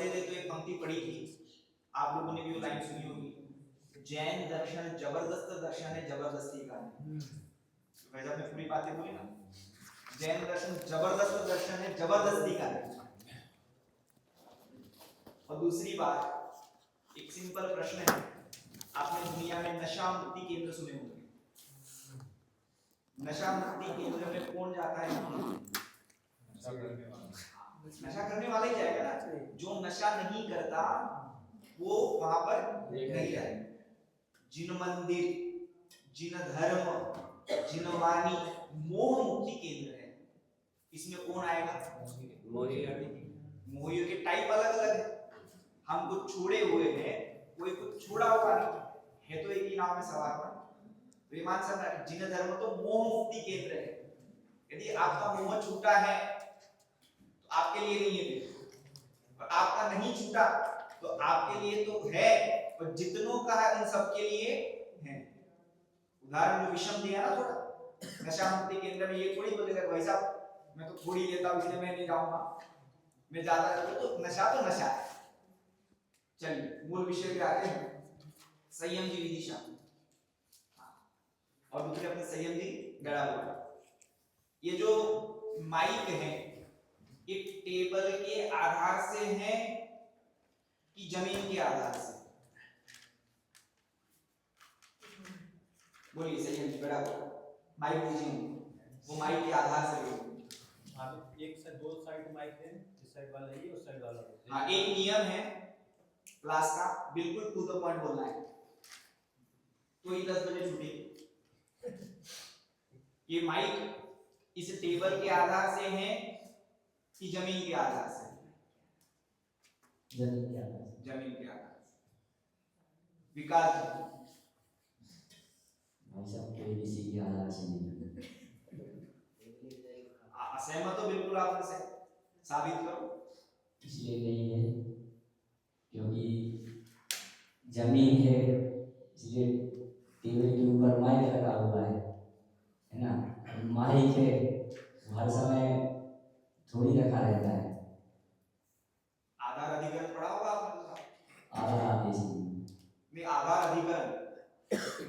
पढ़ते थे तो एक पंक्ति पढ़ी थी, आप लोगों ने भी वो लाइन सुनी होगी, जैन दर्शन जबरदस्त दर्शन है, जबरदस्ती का है। वैसे आपने पूरी बातें बोली ना, जैन दर्शन जबरदस्त दर्शन है, जबरदस्ती का है। और दूसरी बात, एक सिंपल प्रश्न है, आपने दुनिया में नशा मुक्ति केंद्र सुने होंगे, नशा मुक्ति केंद्र में कौन जाता है? नशा करने वाला ही जाएगा ना, जो नशा नहीं करता वो वहां पर नहीं जाएगा। जिन मंदिर, जिन धर्म, जिन वाणी मोह मुक्ति केंद्र है, इसमें कौन आएगा? मोहियों के टाइप अलग अलग है, हम कुछ छोड़े हुए हैं, कोई कुछ छोड़ा हुआ नहीं है, तो एक ही नाम में सवार पर विमान सब। जिन धर्म तो मोह मुक्ति केंद्र है, यदि आपका मोह छूटा है तो आपके लिए नहीं है, और आपका नहीं छूटा तो आपके लिए तो है, और जितनों का है उन सबके लिए है। उदाहरण जो विषम दिया ना थोड़ा, नशा मुक्ति केंद्र में ये थोड़ी बोलेगा भाई साहब मैं तो थोड़ ही लेता हूं इसलिए मैं नहीं जाऊंगा, मैं ज्यादा करता तो नशा है। चलिए मूल विषय पे आते हैं, संयम की विदिशा, और दूसरे अपने संयम की गड़ा हुआ। ये जो माइक है ये टेबल के आधार से है कि जमीन के आधार से? बोलिए, संयम की गड़ा हुआ माइक दीजिए, वो माइक के आधार से बोलिए। एक से दो साइड माइक है, इस साइड वाला ये, उस साइड वाला ये। हाँ, एक नियम है क्लास का, बिल्कुल टू द पॉइंट बोलना है, तो ये 10 बजे छुट्टी। ये माइक इस टेबल के आधार से है कि जमीन के आधार से? जमीन के आधार से। जमीन के आधार से। विकास भाई साहब कोई किसी के आधार से नहीं, असहमत हो बिल्कुल, आपने से साबित करो। इसलिए नहीं है क्योंकि जमीन है, इसलिए टेबल के ऊपर माइक लगा हुआ है ना, माइक है हर समय थोड़ी रखा रहता है। आधार अधिकरण पढ़ा होगा आपने? आधार आदेश नहीं, आधार अधिकरण,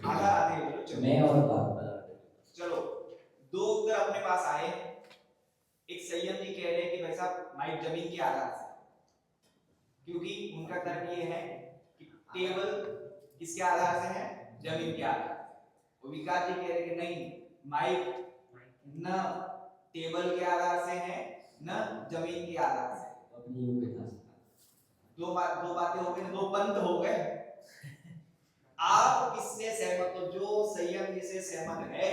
आधार आदेश मैं और बात। चलो, दो उत्तर अपने पास आए। एक संयम जी कह रहे हैं कि भाई साहब माइक जमीन के आधार से, क्योंकि उनका तर्क ये है कि टेबल किसके आधार से है? जमीन के आधार से। और विकास जी कह रहे हैं कि नहीं, माइक न टेबल के आधार से है न जमीन के आधार से। अपनी योग्यता से दो बातें हो गई, दो पंथ हो गए। आप किससे सहमत हो? जो संयम जी से सहमत है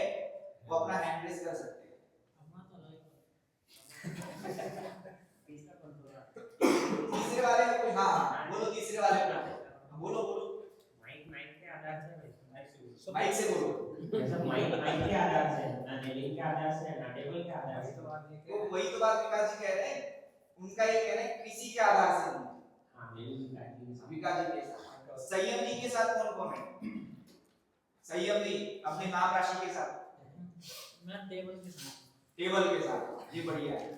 वो अपना हैंड रेज कर सकते हैं। तीसरे वाले में कोई? हाँ बोलो, तीसरे वाले में बोलो। माइक के आधार से, माइक से बोलो। माइक के आधार से, ना टेबल के आधार से, ना टेबल के आधार से। वो वही तो बात विकास जी कह रहे हैं, उनका ये कहना है किसी के आधार से नहीं। हाँ, बिल्कुल विकास जी के साथ, संयम जी के साथ कौन कौन है? संयम जी अपने नाम राशि के साथ? मैं टेबल के साथ। टेबल के साथ, ये बढ़िया है।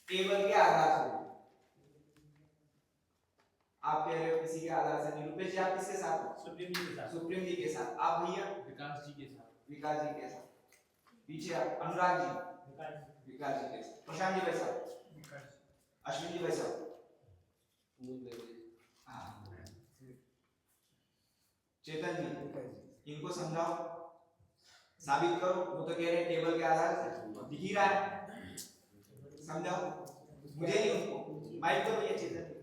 टेबल के आधार से आप कह रहे हो किसी के आधार से नहीं। रुपेश जी आप किसके साथ? सुप्रीम जी के साथ। सुप्रीम जी के साथ। आप भैया? विकास जी के साथ। विकास जी के साथ। पीछे आप अनुराग जी? विकास जी के साथ। प्रशांत जी भाई साहब? अश्विन जी भाई साहब? चेतन जी इनको समझाओ, साबित करो। वो तो कह रहे हैं टेबल के आधार से, दिख ही रहा है, समझाओ। मुझे नहीं, उनको माइक तो भैया चेतन जी।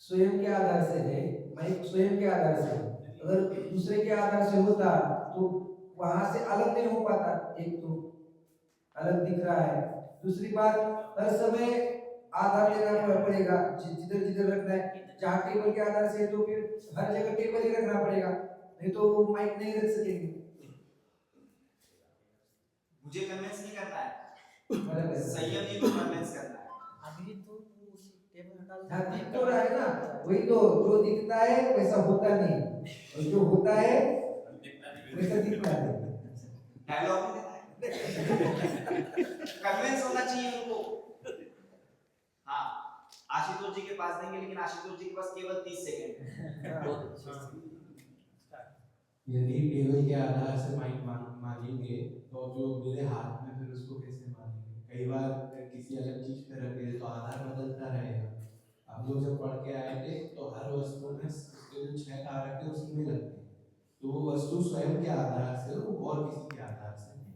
स्वयं के आधार से है, माइक स्वयं के आधार से। अगर दूसरे के आधार से होता तो वहां से अलग नहीं हो पाता। एक तो अलग दिख रहा है, दूसरी बात हर समय आधार लेना पड़ेगा, जिधर जिधर रखना है। जहाँ टेबल के आधार से तो फिर हर जगह टेबल ही रखना पड़ेगा, नहीं तो माइक नहीं रख सकेंगे। मुझे कन्विंस नहीं करना है, संयम जी को कन्विंस करना है। अभी तो टेबल हटा दो। हाँ दिख तो रहा है ना, वही तो, जो दिखता है वैसा होता नहीं, और जो होता है वैसा दिखता है। डायलॉग में देना है, कन्विंस होना चाहिए उनको। हाँ, आशुतोष जी के पास देंगे, लेकिन आशुतोष जी के पास केवल 30 सेकंड है। यदि टेबल के आधार से माइक मानेंगे तो जो मेरे हाथ में, फिर उसको कैसे मानेंगे? कई बार किसी अलग चीज पे रख दे तो आधार बदलता रहेगा। हम लोग जब पढ़ के आए थे तो हर वस्तु में उसके जो 6 कारक है उसी में लगते हैं, तो वो वस्तु स्वयं के आधार से, वो और किसी के आधार से नहीं।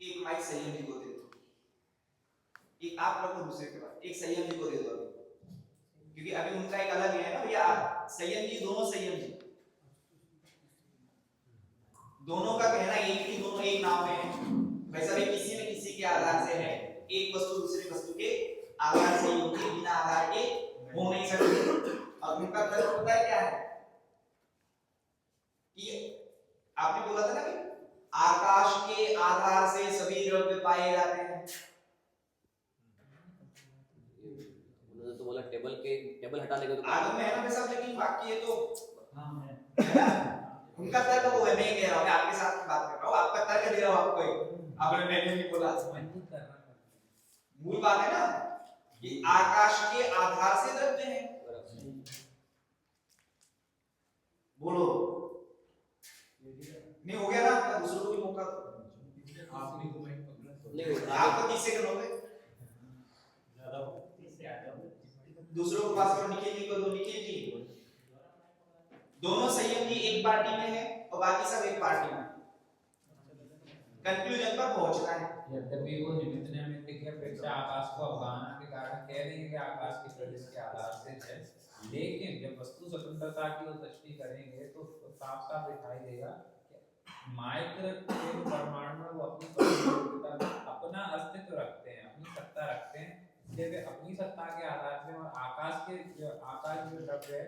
एक माइक संयम जी को दे दो, एक आप रखो दूसरे के बाद, एक संयम जी को दे दो अभी, क्योंकि अभी उनका एक अलग है ना भैया। संयम जी, दोनों संयम जी, दोनों का कहना एक ही, दोनों एक नाम में है। वैसा भी किसी न किसी के आधार से है, एक वस्तु दूसरी वस्तु के आधार से ही होती है, बिना आधार के हो नहीं सकती। और उनका तर्क पता है क्या है कि आपने बोला था ना कि आकाश के आधार से सभी द्रव्य पाए जाते हैं। उन्होंने तो बोला टेबल हटा लेगा तो आगम में है ना वैसा, लेकिन बाकी ये तो हाँ है। उनका तर्क वो है, मैं कह रहा हूं, मैं आपके साथ बात कर रहा हूं, आपका तर्क दे रहा हूं आपको एक। आपने मैंने नहीं बोला, मूल बात है ना कि आकाश के आधार से द्रव्य है। बोलो, नहीं हो गया ना आपका? दूसरों को भी मौका दो। आपने तो माइक पकड़ा तो नहीं आपको 30 सेकंड हो गए, ज्यादा हो, 30 से आगे हो। दूसरों को पास करो। निखिल जी को दो। निखिल जी, दोनों संयम जी एक पार्टी में है और बाकी सब एक पार्टी में, कंक्लूजन पर पहुंचना है। यद्यपि वो निमित्त नैमित्तिक की अपेक्षा आकाश को अवगाहना के कारण कह देंगे कि आकाश के प्रदेश के आधार से है, लेकिन जब वस्तु स्वतंत्रता की ओर दृष्टि करेंगे तो साफ साफ दिखाई देगा कि माइक्रो के परमाणु में वो अपनी स्वतंत्रता, अपना अस्तित्व रखते हैं, अपनी सत्ता रखते हैं, इसलिए वे अपनी सत्ता के आधार से, और आकाश जो द्रव्य है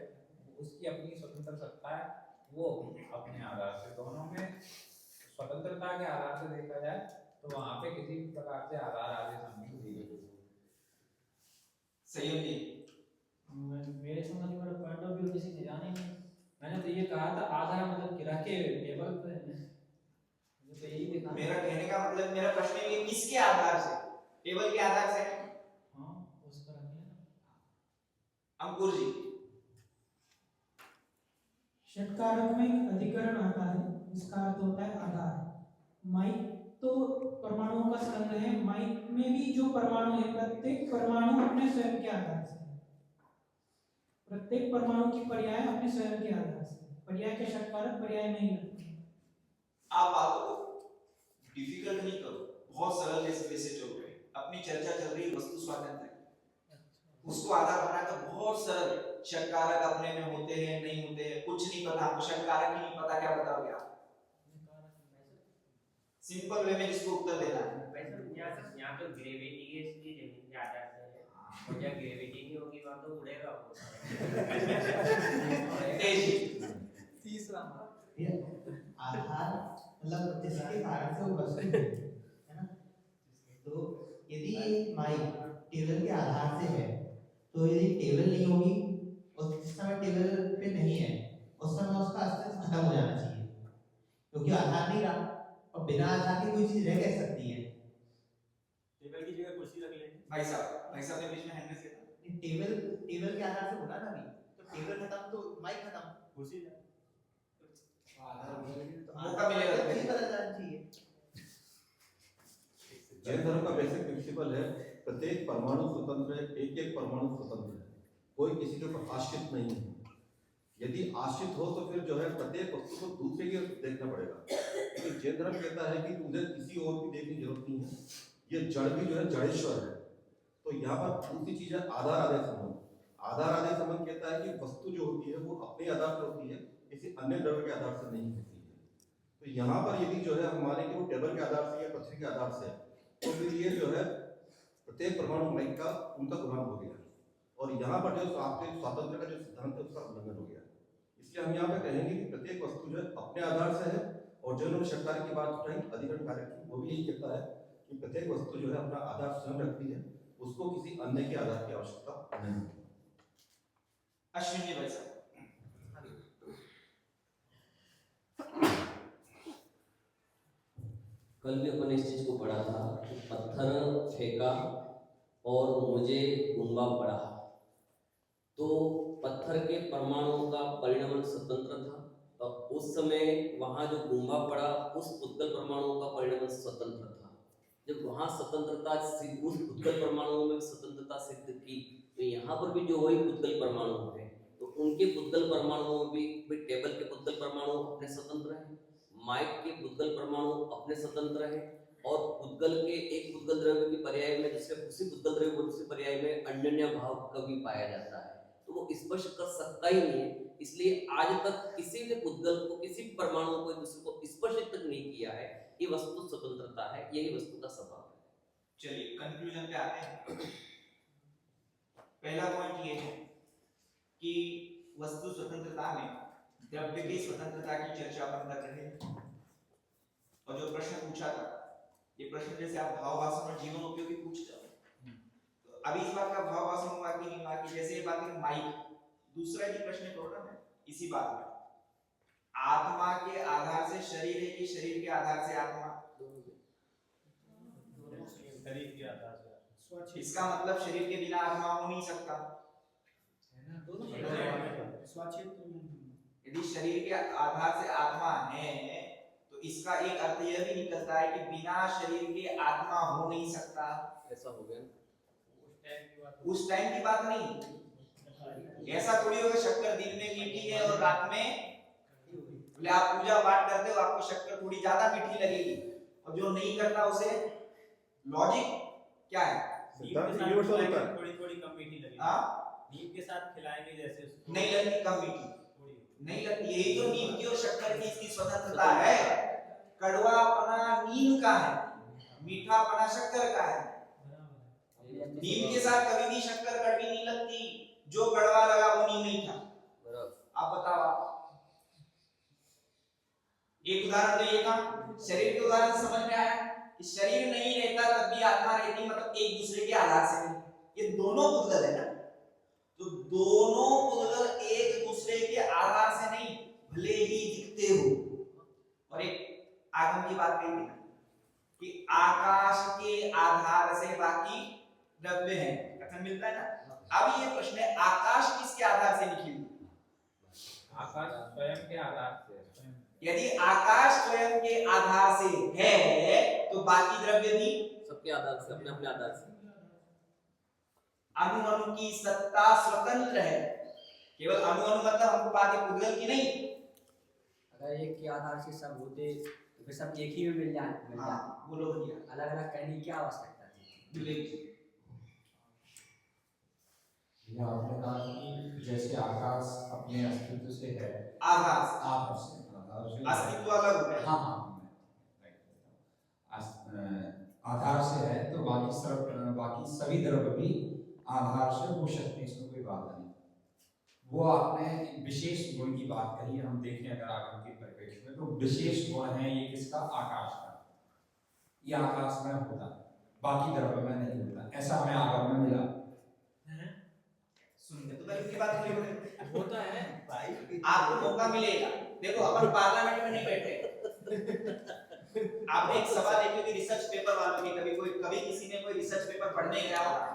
उसकी अपनी स्वतंत्र सत्ता है, वो अपने आधार से। दोनों में स्वतंत्रता के आधार से देखा जाए तो वहां पे किसी भी प्रकार से आधार आदेश हमने को दिए गए। संयम जी, मेरे समझ में पॉइंट ऑफ व्यू किसी ने जाना ही नहीं। मैंने तो ये कहा था आधार मतलब कि रखे टेबल पे, मुझे तो यही दिखा। मेरा कहने का मतलब, मेरा प्रश्न है कि किसके आधार से? टेबल के आधार से। हाँ उस पर रखे ना। अंकुर जी, षटकारक में अधिकरण आता है, इसका अर्थ होता है आधार। माइक तो परमाणुओं का संग्रह है, माइक में भी जो परमाणु है प्रत्येक परमाणु अपने स्वयं के आधार से है। प्रत्येक परमाणु की पर्याय अपने स्वयं के आधार से, पर्याय के षटकारक पर्याय नहीं लगते। आप बातों को डिफिकल्ट नहीं करो, बहुत सरल जैसे चल रहे हैं। अपनी चर्चा चल रही है वस्तु स्वातंत्र की, उसको आधार बनाकर बहुत सरल, षटकारक अपने में होते हैं नहीं होते हैं कुछ नहीं पता, आपको षटकारक ही नहीं पता, क्या बताओगे आप? सिंपल वे में जिसको उत्तर देना है। वैसे यहाँ तो ग्रेविटी है इसलिए जमीन के आधार से है, और जब ग्रेविटी नहीं होगी वहाँ तो उड़ेगा वो। तेजी, तीसरा आधार मतलब जिसके कारण से वो वस्तु है ना। तो यदि एक माइक टेबल के आधार से है, तो यदि टेबल नहीं होगी और जिस समय टेबल पे नहीं है उस समय उसका अस्तित्व खत्म हो जाना चाहिए, क्योंकि आधार नहीं रहा, और बिना आधार के कोई चीज रह कैसे सकती है? टेबल की जगह कुर्सी रख लेंगे। भाई साहब ने बीच में हैंड रेज किया। टेबल के आधार से होना ना भी, तो टेबल खत्म तो माइक खत्म, कुर्सी मौका मिलेगा तो चीज बदल जानी चाहिए। जैन धर्म का बेसिक प्रिंसिपल है प्रत्येक परमाणु स्वतंत्र है, एक एक परमाणु स्वतंत्र है, कोई किसी के ऊपर आश्रित नहीं है। यदि आश्रित हो तो फिर जो है प्रत्येक वस्तु को दूसरे की देखना पड़ेगा, क्योंकि जैन धर्म कहता है कि तुझे किसी और की देखने की जरूरत नहीं है, ये जड़ भी जो है जड़ेश्वर है। तो यहाँ पर दूसरी चीज है आधार आदेश संबंध। आधार आदेश संबंध कहता है कि वस्तु जो होती है वो अपने आधार पर होती है, किसी अन्य द्रव्य के आधार से नहीं होती है। तो यहाँ पर यदि जो है हमारे कि वो टेबल के आधार से या पृथ्वी के आधार से, तो फिर ये जो है प्रत्येक परमाणु माइक का उनका गुलाम हो गया, और यहाँ पर जो आपके स्वातंत्र का जो सिद्धांत है उसका उल्लंघन हो गया। इसलिए हम यहाँ पे कहेंगे कि प्रत्येक वस्तु जो है अपने आधार से है, और जो उन्होंने षटकार की बात उठाई अधिकरण कारक की, वो भी यही कहता है कि प्रत्येक वस्तु जो है अपना आधार स्वयं रखती है, उसको किसी अन्य के आधार की आवश्यकता नहीं है। अश्विन जी भाई साहब, कल भी अपन इस चीज को पढ़ा था कि पत्थर फेंका और मुझे गुम्बा पड़ा, तो पत्थर के परमाणुओं का परिणमन स्वतंत्र था और उस समय वहां जो गुम्बा पड़ा उस उत्तल परमाणुओं का परिणमन स्वतंत्र था। जब वहां स्वतंत्रता उस उत्तल परमाणुओं में स्वतंत्रता सिद्ध की, तो यहाँ पर भी जो वही उत्तल परमाणु है, तो उनके उत्तल परमाणुओं में भी टेबल के उत्तल परमाणु अपने स्वतंत्र हैं, माइक के उद्गल परमाणु अपने स्वतंत्र है, और उद्गल के एक उद्गल द्रव्य की पर्याय में दूसरे उसी उद्गल द्रव्य को दूसरे पर्याय में अन्योन्य भाव कभी पाया जाता है, तो वो स्पर्श कर सकता ही नहीं है। इसलिए आज तक किसी ने उद्गल को, किसी परमाणु को दूसरे को स्पर्श तक नहीं किया है। ये वस्तु स्वतंत्रता है, यही वस्तु का स्वभाव है। चलिए कंक्लूजन पे आते हैं। पहला पॉइंट ये है कि वस्तु स्वतंत्रता में द्रव्य की स्वतंत्रता की चर्चा अपन कर रहे हैं, और जो प्रश्न पूछा था, ये प्रश्न जैसे आप भाव भाषण और जीवन उपयोगी पूछ जाओ, तो अभी इस बात का भाव भाषण हुआ कि नहीं हुआ कि जैसे ये बात है माइक, दूसरा भी प्रश्न प्रॉब्लम है इसी बात में, आत्मा के आधार से शरीर है कि शरीर के आधार से आत्मा? शरीर के आधार से। इसका मतलब शरीर के बिना आत्मा हो नहीं सकता। यदि शरीर के आधार से आत्मा है तो इसका एक अर्थ यह भी निकलता है कि बिना शरीर के आत्मा हो नहीं सकता। ऐसा हो गया उस टाइम की बात नहीं, ऐसा थोड़ी होगा शक्कर दिन में मीठी है और रात में, बोले आप पूजा पाठ करते हो आपको शक्कर थोड़ी ज्यादा मीठी लगेगी, और जो नहीं करता उसे लॉजिक क्या है? थोड़ी थोड़ी कम मीठी लगेगी। हाँ, नीम के साथ खिलाएंगे जैसे उसको नहीं लगती कम मीठी, नहीं लगती। यही तो नीम की और शक्कर की इसकी स्वतंत्रता है। कड़वापना नीम का है, मीठापना शक्कर का है। नीम के साथ कभी भी शक्कर कड़वी नहीं लगती, जो कड़वा लगा वो नीम नहीं था। आप बताओ, एक उदाहरण तो ये था, शरीर के उदाहरण समझ में आया कि शरीर नहीं रहता तब भी आत्मा रहती, मतलब एक दूसरे के आधार से नहीं। ये दोनों पुद्गल है ना, तो दोनों पुद्गल एक दूसरे के आधार से नहीं, भले ही दिखते हो। और एक आगम की बात कही कि आकाश के आधार से बाकी द्रव्य है, कथन मिलता है ना। अब ये प्रश्न है, आकाश किसके आधार से निकली? आकाश स्वयं के आधार से। यदि आकाश स्वयं के आधार से है तो बाकी द्रव्य भी सबके आधार से, अपने अपने आधार से। अणु अणु की सत्ता स्वतंत्र है, केवल अणु अणु मतलब हमको बात है पुद्गल की नहीं। अगर एक के आधार से सब होते तो फिर सब एक ही में मिल जाते। हाँ, बोलो भैया, अलग अलग करने की क्या आवश्यकता थी? आपने कहा कि जैसे आकाश अपने अस्तित्व से है, आधार से, अस्तित्व अलग हो गया। हाँ, आधार से है तो बाकी सभी द्रव्य भी आधार से हो सकते हैं, इसमें कोई बात नहीं। वो आपने विशेष गुण की बात कही, हम देखें अगर आगम के परिप्रेक्ष्य में तो विशेष गुण है ये किसका? आकाश का। ये आकाश में होता, बाकी द्रव्य में नहीं होता, ऐसा हमें आगम में मिला। सुनते तो उनकी बात नहीं होता है भाई, आपको मौका मिलेगा। देखो अपन पार्लियामेंट में नहीं बैठे, आपने एक सवाल देखी होगी रिसर्च पेपर वालों की, कभी किसी ने कोई रिसर्च पेपर पढ़ने गया होगा,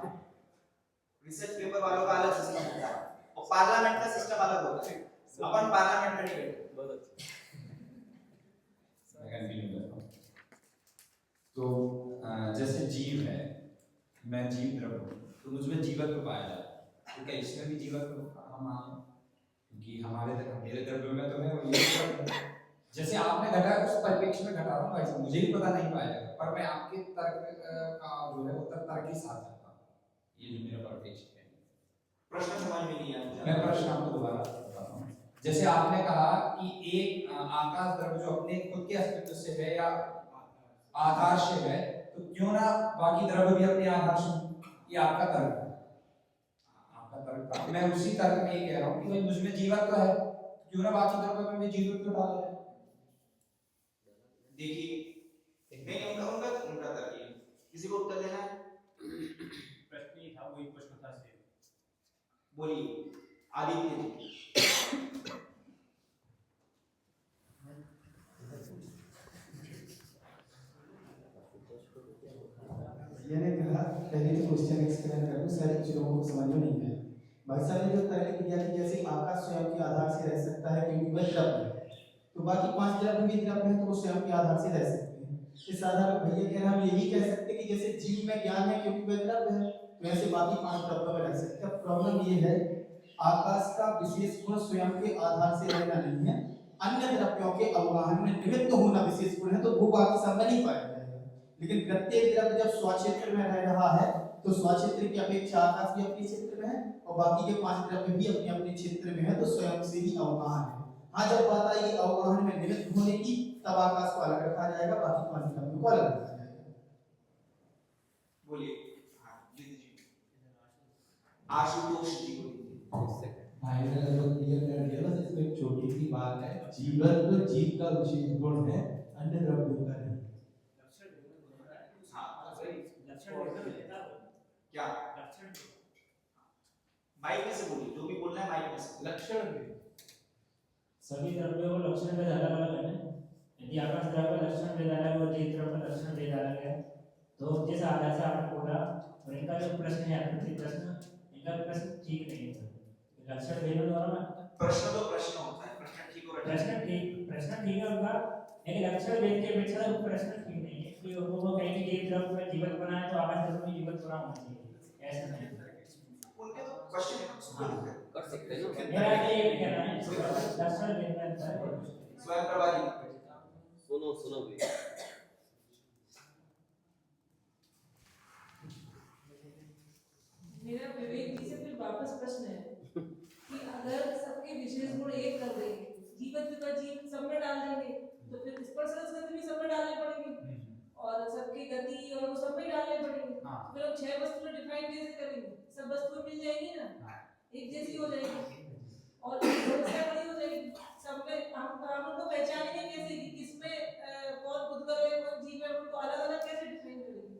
रिसर्च पेपर वालों का अलग सिस्टम होता है और पार्लियामेंट का सिस्टम अलग होता है। अपन पार्लियामेंट में नहीं बैठे। बहुत अच्छा। तो जैसे जीव है, मैं जीव द्रव्य हूँ, तो मुझमें जीवत्व पाया जाता है, तो क्या इसमें भी जीवत्व हम माने? क्योंकि मेरे द्रव्य में तो है वो ये, जैसे आपने घटा उस परिप्रेक्ष्य में घटा रहा हूँ भाई, मुझे भी पता नहीं पाएगा, पर मैं आपके तर्क का जो है उत्तर तर्क के साथ आता हूँ। ये जो मेरा परिप्रेक्ष्य है, प्रश्न समझ में नहीं आया। मैं प्रश्न आपको दोबारा बताता हूँ। जैसे आपने कहा कि एक आकाश द्रव्य जो अपने खुद के अस्तित्व से है या आधार से है, तो क्यों ना बाकी द्रव्य भी अपने आधार से? ये आपका तर्क है, आपका तर्क। मैं उसी तर्क में ये कह रहा हूँ कि भाई मुझमें जीवत्व है, क्यों ना बाकी द्रव्य में भी जीवत्व डाला जाए? देखिए, नहीं उनका तर्क है, किसी को उत्तर देना है? वही प्रश्न था सेम। बोलिए आदित्य जी। मैंने कहा पहले तो क्वेश्चन एक्सप्लेन कर दूं, शायद कुछ लोगों को समझ में नहीं आया। भाई साहब ने जो पहले किया कि जैसे आकाश स्वयं के आधार से रह सकता है क्योंकि वह द्रव्य है, तो बाकी 5 द्रव्य भी द्रव्य है तो वो स्वयं के आधार से रह सकते हैं। इस आधार पर भैया कह रहे हम यही कह सकते हैं कि जैसे जीव में ज्ञान है क्योंकि वह द्रव्य है, वैसे बाकी 5 द्रव्यों में रह सकते हैं। प्रॉब्लम ये है आकाश का विशेष गुण स्वयं के आधार से रहना नहीं है, अन्य द्रव्यों के अवगाहन में निमित्त होना विशेष गुण है, तो वो बाकी सब में नहीं पाया जाएगा। लेकिन प्रत्येक द्रव्य जब स्वक्षेत्र में रह रहा है तो स्वक्षेत्र की अपेक्षा आकाश भी अपने क्षेत्र में है और बाकी के 5 द्रव्य भी अपने अपने क्षेत्र में है, तो स्वयं से ही अवगाहन है। हाँ, जब बात आएगी अवगाहन में निमित्त होने की तब आकाश को अलग रखा जाएगा, बाकी 5 द्रव्यों को अलग रखा जाएगा। बोलिए आशुतोष जी बोलिए। भाई ने लगभग क्लियर कर दिया, बस इसमें एक छोटी सी बात है, जीवत्व जीव का विशेष गुण है, अन्य द्रव्यों का नहीं। क्या माइक में से बोलिए, जो भी बोलना है माइक में से। लक्षण सभी द्रव्यों को लक्षण भेद अलग अलग है ना। यदि आकाश द्रव्य का लक्षण भेद अलग है और जीव द्रव्य का लक्षण भेद अलग है, तो जिस आधार से आपने बोला और इनका जो प्रश्न है प्रश्न, इनका प्रश्न ठीक नहीं है सर। लक्षण भेद में दोनों में प्रश्न तो प्रश्न होता है, प्रश्न ठीक हो रहा है, प्रश्न ठीक है उनका, लेकिन लक्षण भेद के अपेक्षा वो प्रश्न ठीक नहीं है। कि वो कहेंगे जीव द्रव्य में जीवत बना है तो आकाश द्रव्य में जीवत बना होना चाहिए, ऐसा नहीं। उनके तो क्वेश्चन है, कर सकते हैं ना। मेरा ये कहना है लक्षण भेद में अंतर है। स्वयं प्रभा जी सुनो भी। मेरा विवेक जी से फिर वापस प्रश्न है कि अगर सबके विशेष गुण एक कर देंगे, जीवत्व का जीव सब में डाल देंगे, तो फिर स्पर्श रस गंध भी सब में डालने पड़ेंगे और सबकी गति और वो सब में डालने पड़ेंगे। फिर हम 6 वस्तुएं डिफाइन कैसे करेंगे? सब वस्तुएं मिल जाएंगी ना, एक जैसी हो जाएगी और समस्या बड़ी हो जाएगी। सब में हम उनको पहचानेंगे कैसे कि किसमें कौन उद्गम है कौन जीव है, उनको अलग अलग कैसे डिफाइन करेंगे?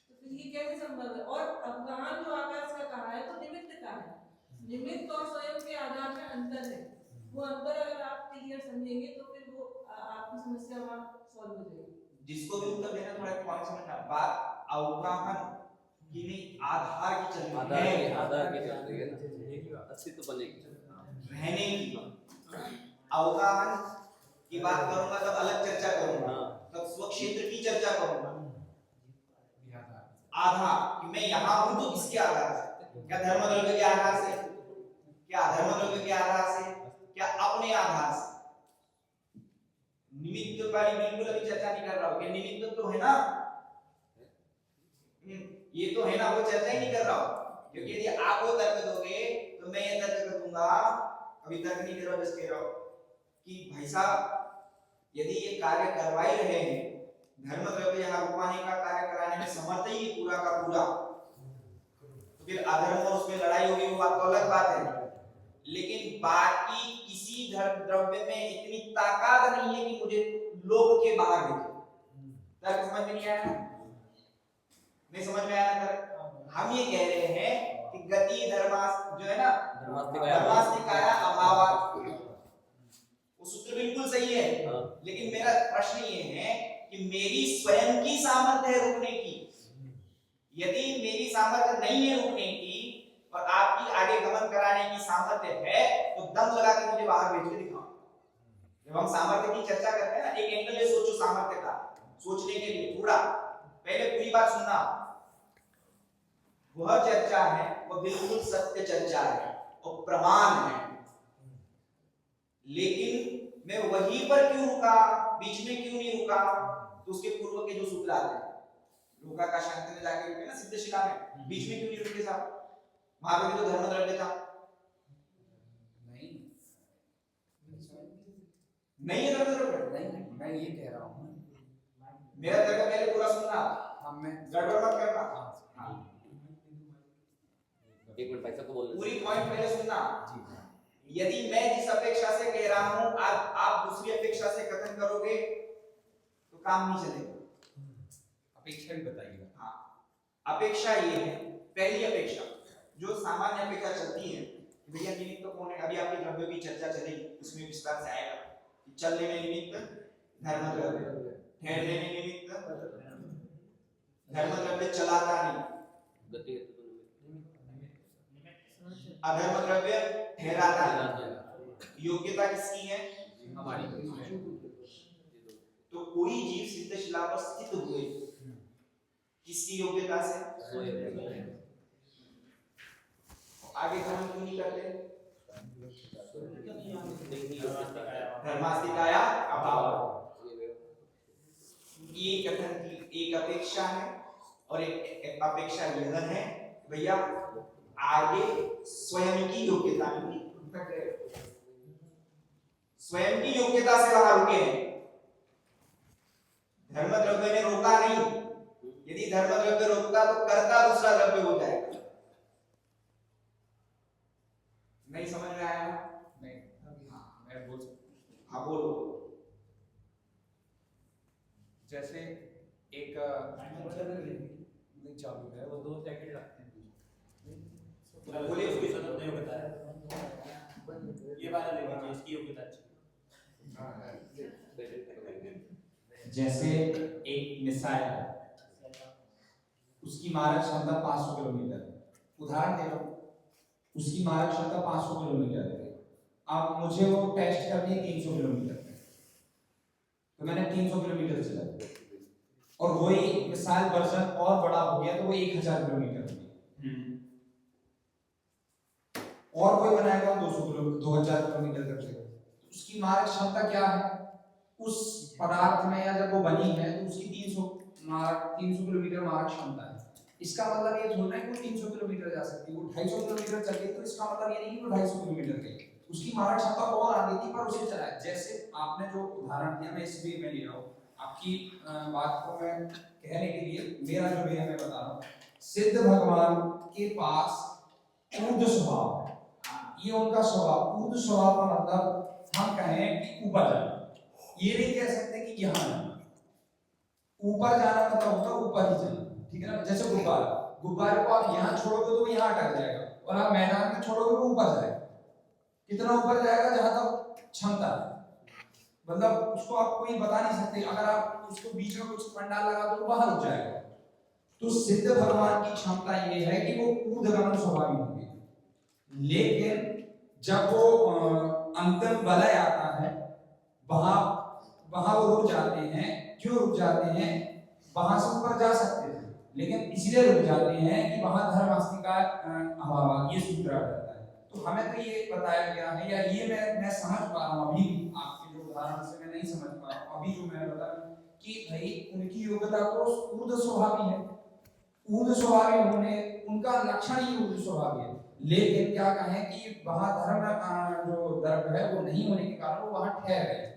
तो फिर ये कैसे संभव है? और अवगाहन जो आकाश का कहा है तो निमित्त का है, निमित्त और स्वयं के आधार में अंतर है। वो अंतर अगर आप क्लियर समझेंगे तो फिर वो आपकी समस्या वहाँ सॉल्व हो जाएगी। जिसको भी उत्तर देना थोड़ा पॉइंट समझना, बात अवगाहन की नहीं आधार की चल रही है, आधार की चल रही है, अस्तित्व बनेगी रहने की। अवगाहन की बात करूंगा तब अलग चर्चा करूंगा, तब स्वक्षेत्र की चर्चा करूंगा। आधार कि मैं यहाँ हूं तो किसके आधार से? क्या धर्म द्रव्य के आधार से? क्या धर्म द्रव्य के आधार से? क्या अपने आधार से? निमित्त वाली बिल्कुल अभी चर्चा नहीं कर रहा हूं कि निमित्त तो है ना, ये तो है ना, वो चर्चा ही नहीं कर रहा हूं। क्योंकि यदि आप वो तर्क दोगे तो मैं ये तर्क कर दूंगा, अभी तर्क नहीं कर रहा, बस कह रहा हूं कि भाई साहब यदि ये कार्य करवा ही रहे हैं, धर्म द्रव्य यहाँ रूपाने का कार्य कराने में समर्थ ही पूरा का पूरा, तो फिर अधर्म और उसमें लड़ाई होगी वो बात तो अलग बात है। लेकिन बाकी किसी द्रव्य में इतनी ताकत नहीं है कि मुझे लोक के बाहर देखे। तर्क समझ में नहीं आया? नहीं समझ में आया तर्क? हम ये कह रहे हैं कि गति धर्मास जो है ना, धर्मास्तिकाया अभावात्, वो सूत्र बिल्कुल सही है। लेकिन मेरा प्रश्न ये है कि मेरी स्वयं की सामर्थ्य है रुकने की। यदि मेरी सामर्थ्य नहीं है रुकने की और आपकी आगे गमन कराने की सामर्थ्य है, तो दम लगा के मुझे बाहर भेज के दिखाओ। जब हम सामर्थ्य की चर्चा करते हैं ना, एक एंगल ले सोचो सामर्थ्य का, सोचने के लिए थोड़ा पहले पूरी बात सुनना। वह चर्चा है, वह बिल्कुल सत्य चर्चा है और प्रमाण है, लेकिन मैं वहीं पर क्यों रुका, बीच में क्यों नहीं रुका? तो उसके पूर्व के जो सूत्र आते हैं, रुका का शांत में जाके रुके ना सिद्धशिला में, बीच में क्यों नहीं रुके साहब? वहां पे भी तो धर्म द्रव्य था, नहीं है धर्म द्रव्य। नहीं, मैं ये कह रहा हूँ, मेरा तर्क पहले पूरा सुनना, गड़बड़ मत करना। एक मिनट भाई साहब को बोलने पूरी पॉइंट पहले सुनना। यदि मैं जिस अपेक्षा से कह रहा हूं आप दूसरी अपेक्षा से कथन करोगे तो काम नहीं चलेगा। अपेक्षा भी बताइएगा। हाँ, अपेक्षा ये है पहली अपेक्षा जो सामान्य अपेक्षा चलती है, भैया निमित्त तो कौन है, अभी आपके द्रव्यों की चर्चा चलेगी, उसमें विस्तार से आएगा कि चलने में निमित्त धर्म द्रव्य, ठहरने में निमित्त धर्म द्रव्य चलाता नहीं, अधर्म द्रव्य ठहराता नहीं। योग्यता किसकी है? हमारी। तो कोई जीव सिद्ध शिला पर स्थित हुए किसकी योग्यता से? आगे गमन क्यों नहीं करते? धर्मास्तिकाया अभाव। ये कथन की एक अपेक्षा है और एक अपेक्षा यह है भैया आगे स्वयं की योग्यता नहीं, स्वयं की योग्यता से वहां रुके हैं। धर्म द्रव्य ने रोका नहीं, यदि धर्म द्रव्य रोकता तो कर्ता दूसरा द्रव्य हो जाएगा। नहीं समझ में आया? नहीं, हाँ मैं बोल सकता। हाँ बोलो। जैसे एक नहीं चालू है, वो 2 सेकंड लगते हैं। बोलिए नहीं बताया ये वाला ले लीजिए, इसकी योग्यता अच्छी। जैसे एक मिसाइल है, उसकी मारक क्षमता 500 किलोमीटर, उदाहरण दे रहा हूं, उसकी मारक क्षमता 500 किलोमीटर है। अब मुझे वो टेस्ट करनी है 300 किलोमीटर पे, तो मैंने 300 किलोमीटर चला और वही मिसाइल वर्जन और बड़ा हो गया तो वो 1000 किलोमीटर हो गया, और कोई बनाएगा 2000 किलोमीटर करके, तो उसकी मारक क्षमता क्या है उस पदार्थ में, या जब वो बनी है तो उसकी 300 किलोमीटर मारक क्षमता है। इसका मतलब ये थोड़ा है कि वो 300 किलोमीटर जा सकती है, वो 250 किलोमीटर चल गई तो इसका मतलब ये नहीं कि वो 250 किलोमीटर गई, उसकी मारक क्षमता और आगे थी पर उसे चलाया। जैसे आपने जो उदाहरण दिया, मैं इस वे में ले रहा हूँ आपकी बात को मैं कहने के लिए, मेरा जो वे है मैं बता रहा हूँ। सिद्ध भगवान के पास ऊर्ध्व स्वभाव है, ये उनका स्वभाव। ऊर्ध्व स्वभाव का मतलब हम कहें कि ऊपर जाना, ये नहीं कह सकते कि यहाँ जाना। ऊपर जाना मतलब होगा ऊपर ही जाना, ठीक है ना। जैसे गुब्बारे को आप यहाँ छोड़ोगे तो वो यहाँ अटक जाएगा, और आप मैदान में छोड़ोगे तो ऊपर जाएगा। कितना ऊपर जाएगा? जहां तक क्षमता है, मतलब उसको आप कोई बता नहीं सकते। अगर आप उसको बीच में कुछ पंडाल लगा दो तो बाहर हो जाएगा। तो सिद्ध भगवान की क्षमता ये है कि वो ऊर्ध्वगमन स्वभावी होंगे, लेकिन जब वो अंतिम वलय आता है वहां वो रुक जाते हैं। क्यों रुक जाते हैं? वहां से ऊपर जा सकते थे, लेकिन इसलिए रुक जाते हैं कि वहां धर्मास्ति का अभाव, ये सूत्र आ जाता है। तो हमें तो ये बताया गया है, या ये मैं समझ पा रहा हूँ अभी, आपके जो उदाहरण से मैं नहीं समझ पा रहा हूँ अभी जो मैं बता रहा हूँ कि भाई उनकी योग्यता तो ऊर्ध्व स्वभावी है, ऊर्ध्व स्वभावी होने उनका लक्षण ही ऊर्ध्व स्वभावी है। लेकिन क्या कहें कि वहां धर्म जो द्रव्य है वो नहीं होने के कारण वो वहां ठहर गए।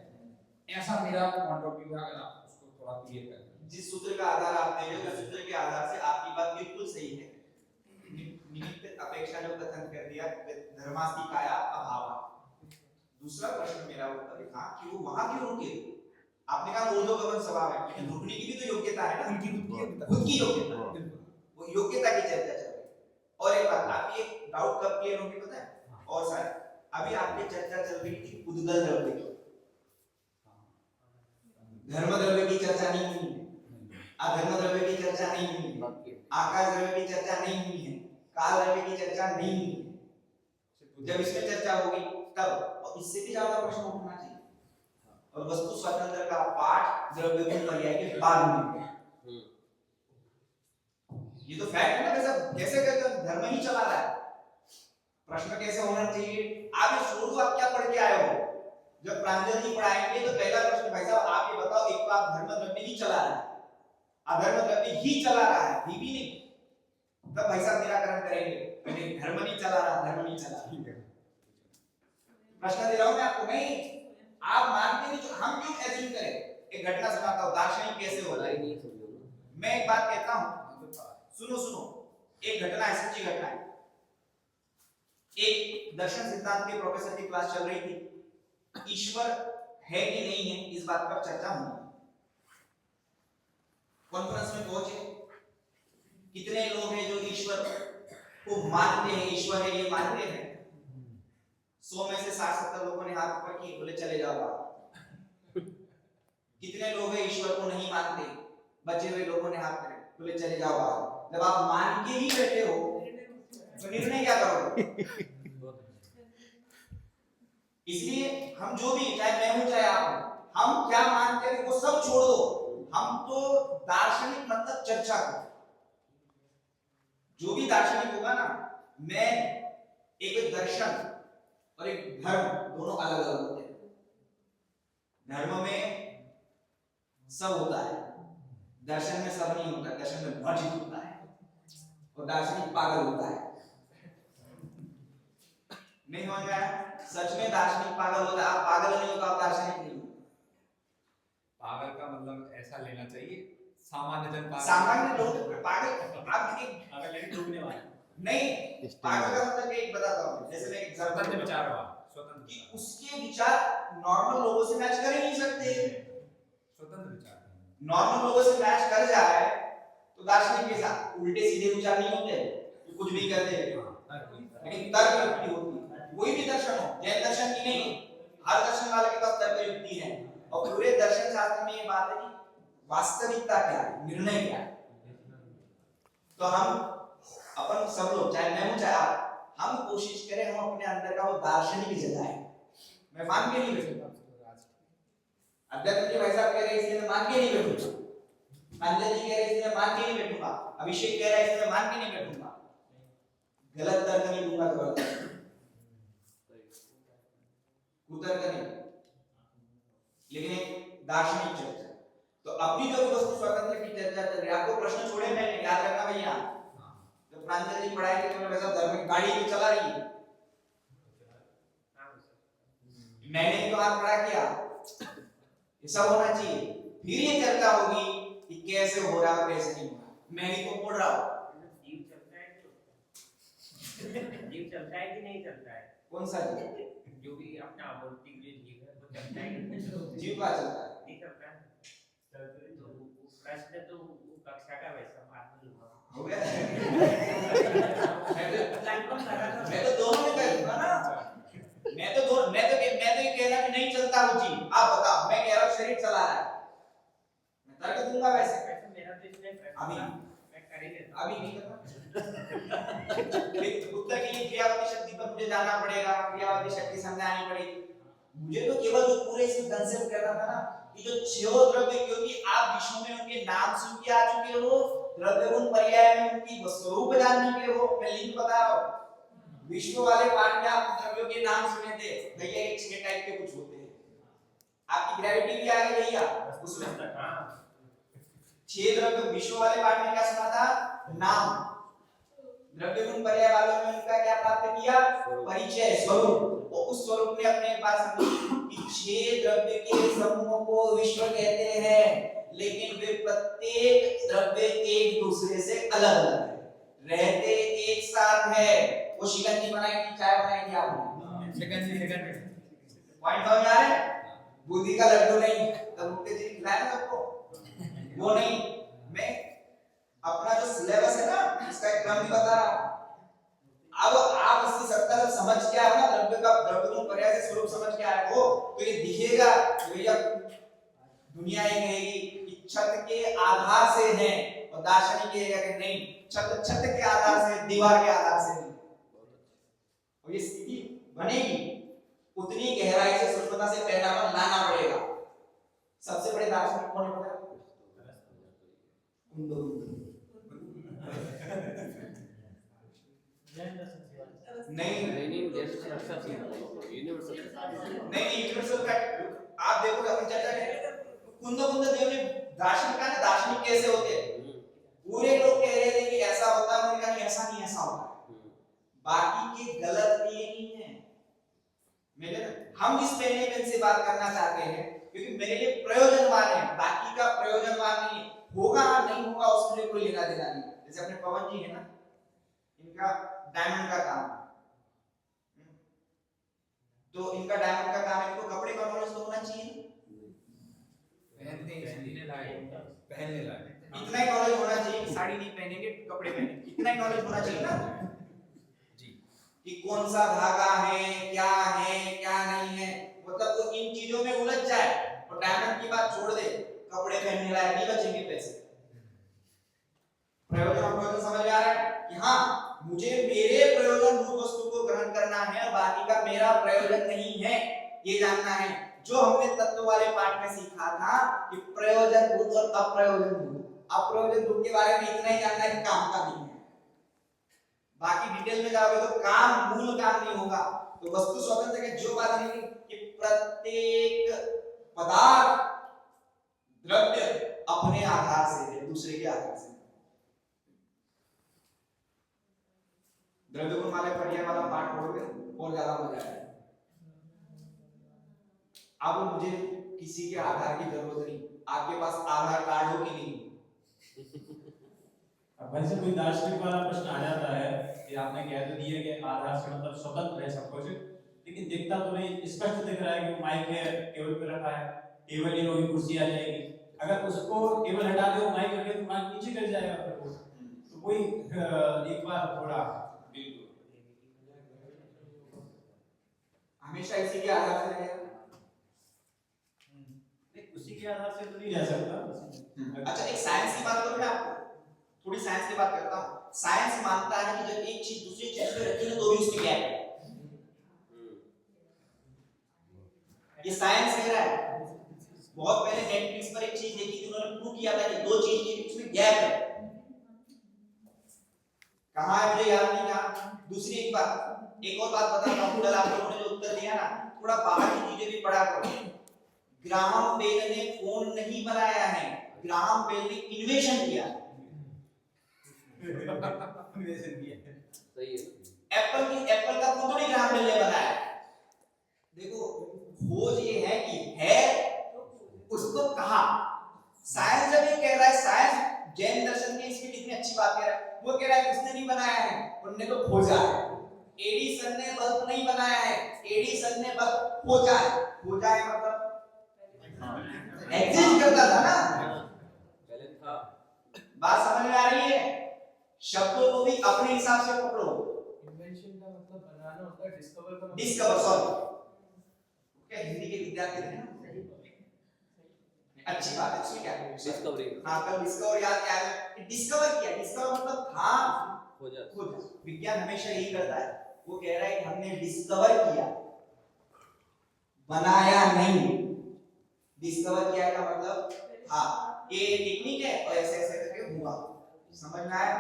ऐसा मेरा पॉइंट ऑफ व्यू है, अगर आप उसको थोड़ा क्लियर करें। जिस सूत्र का आधार आप दे रहे हो, उस सूत्र के आधार से आपकी बात बिल्कुल सही है। निमित्त अपेक्षा जो कथन कर दिया, धर्मास्तिकाया अभाव। दूसरा प्रश्न मेरा उत्तर था कि वो वहां क्यों रुके? आपने कहा ऊर्ध्वगमन स्वभाव है, लेकिन रुकने की भी तो योग्यता है ना, खुद की योग्यता, वो योग्यता की चर्चा चल रही। और एक बात, आपकी एक डाउट कब क्लियर होगी पता है? और सर अभी आपकी चर्चा चल रही थी उद्गल द्रव्य की, धर्म द्रव्य की चर्चा नहीं हुई है, अधर्म द्रव्य की चर्चा नहीं हुई है, आकाश द्रव्य की चर्चा नहीं हुई है, काल द्रव्य की चर्चा नहीं हुई है। जब इसमें चर्चा होगी तब, और इससे भी ज्यादा प्रश्न उठना चाहिए। और वस्तु स्वतंत्र का पाठ द्रव्य गुण पर्याय के बाद में, ये तो फैक्ट है ना। कैसे धर्म ही चला रहा है, प्रश्न कैसे होना चाहिए? आप ये छोड़ो, आप क्या पढ़ के आए हो? जब प्रांजल जी पढ़ाएंगे तो पहला प्रश्न, भाई साहब आप ये बताओ, एक तो आप धर्म द्रव्य ही चला रहा है, अधर्म द्रव्य ही चला रहा है, भी नहीं, तब भाई साहब निराकरण करेंगे। पहले धर्म नहीं चला रहा, धर्म नहीं चला रहा। प्रश्न दे रहा हूं मैं आपको, नहीं आप मानते नहीं तो हम क्यों एज्यूम करें? एक घटना सुनाता हूं, दार्शनिक कैसे होता है। मैं एक बात कहता हूं, सुनो, एक घटना है, सच्ची घटना है। एक दर्शन सिद्धांत के प्रोफेसर की क्लास चल रही थी, ईश्वर है कि नहीं है इस बात पर चर्चा हुई। कॉन्फ्रेंस में पहुंचे कितने लोग हैं जो ईश्वर को मानते हैं, ईश्वर है ये मानते हैं? 100 में से 60-70 लोगों ने हाथ ऊपर किए, बोले चले जाओ बाहर। कितने लोग हैं ईश्वर को नहीं मानते? बचे हुए लोगों ने हाथ करे, बोले चले जाओ बाहर। जब आप मान के ही बैठे हो तो निर्णय क्या करोगे? इसलिए हम जो भी, चाहे मैं हूं चाहे आप हो, हम क्या मानते हैं वो सब छोड़ दो। हम तो दार्शनिक मतलब चर्चा करो। जो भी दार्शनिक होगा ना, मैं एक दर्शन और एक धर्म दोनों अलग अलग होते हैं। धर्म में सब होता है, दर्शन में सब नहीं होता। दर्शन में भ्रष्ट होता है और दार्शनिक पागल होता है। नहीं समझ में आया? सच में दार्शनिक पागल होता है। आप पागल नहीं होगा, आप दार्शनिक नहीं हो। पागल का मतलब ऐसा लेना चाहिए, सामान्य जन पागल। सामान्य लोग पागल, आप एक पागल यानी डूबने वाला नहीं, पागल का मतलब एक बताता हूँ। जैसे मैं एक स्वतंत्र विचारवान, स्वतंत्र कि उसके विचार नॉर्मल लोगों से मैच कर ही नहीं सकते। स्वतंत्र विचार नॉर्मल लोगों से मैच कर जाए तो दार्शनिक के साथ उल्टे सीधे विचार नहीं होते, तो कुछ भी कर दे, लेकिन तर्क युक्ति होती है। कोई भी दर्शन हो, जैन दर्शन की नहीं, हर दर्शन वाले के पास तर्क युक्ति है। और पूरे दर्शन शास्त्र में ये बात है कि वास्तविकता क्या है, निर्णय क्या है। तो हम अपन सब लोग, चाहे मैं हूं चाहे आप, हम कोशिश करें हम अपने अंदर का वो दार्शनिक जगाएं। मैं मान के नहीं बैठूंगा, अध्यक्ष जी भाई साहब कह रहे हैं इसलिए मैं मान के नहीं बैठूंगा, अंजलि जी कह रहे हैं इसलिए मैं मान के नहीं बैठूंगा, अभिषेक कह रहा है इसलिए मैं मान के नहीं बैठूंगा। गलत तर्क नहीं दूंगा, कुतर्क नहीं, लेकिन एक दार्शनिक चर्चा। तो अपनी जो वस्तु स्वतंत्र की चर्चा चल रही है, आपको प्रश्न छोड़े मैंने, याद रखना भैया। जब प्रांजल जी पढ़ाएंगे तो वैसा धर्म की गाड़ी भी चला रही है, मैंने तो हाथ खड़ा किया, ये सब होना चाहिए। फिर ये चर्चा होगी कि कैसे हो रहा है कैसे नहीं हो रहा। मैं ही तो बोल रहा हूँ, जीव चलता है जीव चलता है कि नहीं चलता है? कौन सा जीव? जो भी अपना आवर्ती जो जीव है वो चलता है कि नहीं? जीव का चलता है, नहीं चलता है। तो प्रश्न तो कक्षा का वैसा मार लूंगा हो गया। मैं तो दोनों में करूंगा ना, मैं तो ये कह रहा कि नहीं चलता वो जीव। आप बताओ, मैं कह रहा हूँ शरीर चला रहा है, मैं तर्क दूंगा वैसे। मेरा तो इसमें अभी मैं कर ही लेता अभी नहीं करना। उत्तर के लिए क्रियावती शक्ति पर मुझे जाना पड़ेगा, क्रियावती शक्ति सामने आनी पड़ेगी। मुझे तो केवल जो पूरे इस कंसेप्ट करना था ना कि जो छह द्रव्य, क्योंकि आप विश्व में उनके नाम सुन के आ चुके हो, द्रव्य गुण पर्याय में उनकी स्वरूप जान चुके हो। मैं लिंक बता रहा हूँ, विश्व वाले पाठ में आप द्रव्यों के नाम सुने थे भैया, ये 6 टाइप के कुछ होते हैं। आपकी ग्रेविटी भी आ गई भैया उसमें। 6 द्रव्य विश्व वाले पाठ में क्या सुना था? नाम। द्रव्य गुण पर्याय वालों में उनका क्या प्राप्त किया? परिचय, स्वरूप। और उस स्वरूप ने अपने पास कि 6 द्रव्य के समूहों को विश्व कहते हैं, लेकिन वे प्रत्येक द्रव्य एक दूसरे से अलग अलग है, रहते एक साथ है। वो शिकंजी बनाई थी, चाय बनाई थी आपने, शिकंजी पॉइंट समझ आ रहा है? बूंदी का लड्डू नहीं, तब उठते जी खिलाया सबको, वो नहीं। मैं अपना जो सिलेबस है ना, इसका एक क्रम भी बता रहा हूं। अब आप इसकी सत्ता जब समझ के आए ना, द्रव्य का द्रव्य गुण पर्याय से स्वरूप समझ के आए हो, तो ये दिखेगा भैया दुनिया ये कहेगी कि छत के आधार से है, और दार्शनिक कहेगा कि नहीं, छत के आधार से, दीवार के आधार से नहीं। और ये स्थिति बनेगी, उतनी गहराई से सूक्ष्मता से परिणाम लाना पड़ेगा। सबसे बड़े दार्शनिक कौन है पता है? नहीं यूनिवर्सल फैक्ट आप देखोगे, अपन चर्चा करेंगे। कुंद देव ने दार्शनिक कैसे होते हैं, पूरे लोग कह रहे थे कि ऐसा होता है, उन्होंने कहा कि ऐसा नहीं, ऐसा होता है। बाकी के गलत ये नहीं है। मेरे हम जिस पहले पेन से बात करना चाहते हैं, क्योंकि मेरे लिए प्रयोजनवान है, बाकी का प्रयोजनवान नहीं है। होगा नहीं होगा उसमें कोई लेना देना नहीं। जैसे अपने पवन जी है ना, इनका डायमंड का काम, तो इनका डायमंड का काम है, इनको कपड़े का नॉलेज तो होना चाहिए, पहनने लायक, इतना ही नॉलेज होना चाहिए कि साड़ी नहीं पहनेंगे कपड़े पहनेंगे, इतना ही नॉलेज होना चाहिए ना जी कि कौन सा धागा है क्या नहीं है, मतलब वो इन चीजों में उलझ जाए और डायमंड की बात छोड़ दे, कपड़े पहनने लायक नहीं बचेंगे पैसे। प्रयोजन समझ में आ रहा है कि हाँ मुझे मेरे प्रयोजन भूत वस्तु को ग्रहण करना है और बाकी का मेरा प्रयोजन नहीं है, ये जानना है। जो हमने तत्व वाले पाठ में सीखा था कि प्रयोजन भूत और अप्रयोजन भूत, अप्रयोजन भूत के बारे में इतना ही जानना है कि काम का नहीं है, बाकी डिटेल में जाओगे तो काम मूल काम नहीं होगा। तो वस्तु स्वतंत्र के जो बात नहीं कि प्रत्येक पदार्थ द्रव्य अपने आधार से है, दूसरे के आधार से। द्रव्य गुणमालय पर्याय वाला पाठ पढ़ोगे और ज्यादा मजा आएगा। अब मुझे किसी के आधार की जरूरत नहीं, आपके पास आधार कार्ड हो कि नहीं? अब भाई से कोई दार्शनिक वाला प्रश्न आ जाता है कि आपने कह तो दिया कि आधार से मतलब स्वतंत्र है सब कुछ, लेकिन दिखता तो नहीं, स्पष्ट दिख रहा है कि माइक है टेबल पे रखा है, टेबल नहीं होगी कुर्सी आ जाएगी, अगर उसको टेबल हटा दो माइक रखे तो माइक नीचे गिर जाएगा फिर वो। तो कोई एक बार थोड़ा हमेशा इसी के आधार से रहेगा, उसी के आधार से तो नहीं रह सकता। अच्छा एक साइंस की बात करूं मैं आपको, थोड़ी साइंस की बात करता हूं। साइंस मानता है कि जब एक चीज दूसरी चीज पे रखी है तो भी उसमें गैप है, ये साइंस कह रहा है। बहुत पहले नेटफ्लिक्स पर एक चीज देखी थी, उन्होंने प्रूव किया था कि दो चीज के बीच में गैप है। कहां है मुझे याद नहीं कहां। दूसरी एक और बात बताता हूं, कल आप लोगों ने जो उत्तर दिया ना, थोड़ा बाहर की चीजें भी पढ़ा करो। ग्राहम बेल ने फोन नहीं बनाया है, ग्राहम बेल ने इन्वेंशन किया। सही है। एप्पल का खुद थोड़ी ग्राहम बेल ने बनाया। देखो खोज ये है कि है उसको कहा। साइंस जब ये कह रहा है, साइंस जैन दर्शन के इसकी कितनी अच्छी बात कह रहा है, वो कह रहा है उसने नहीं बनाया है, उन्होंने तो खोजा है। एडिसन ने बल्ब नहीं बनाया है, एडिसन ने बल्ब खोजा है। खोजा है मतलब एग्जिस्ट करता था ना, पहले था। बात समझ में आ रही है? शब्दों को भी अपने हिसाब से पकड़ो। इन्वेंशन का मतलब बनाना होता है, डिस्कवर का डिस्कवर, सॉरी क्या हिंदी के विद्यार्थी थे ना, अच्छी बात है। उसमें क्या है? डिस्कवरी। हाँ कल डिस्कवर याद क्या है? डिस्कवर किया। डिस्कवर मतलब था खोजा। विज्ञान हमेशा यही करता है, वो कह रहा है कि हमने डिस्कवर किया, बनाया नहीं। डिस्कवर किया का मतलब हाँ ये टेक्निक है और ऐसे ऐसे करके हुआ। समझ में आया?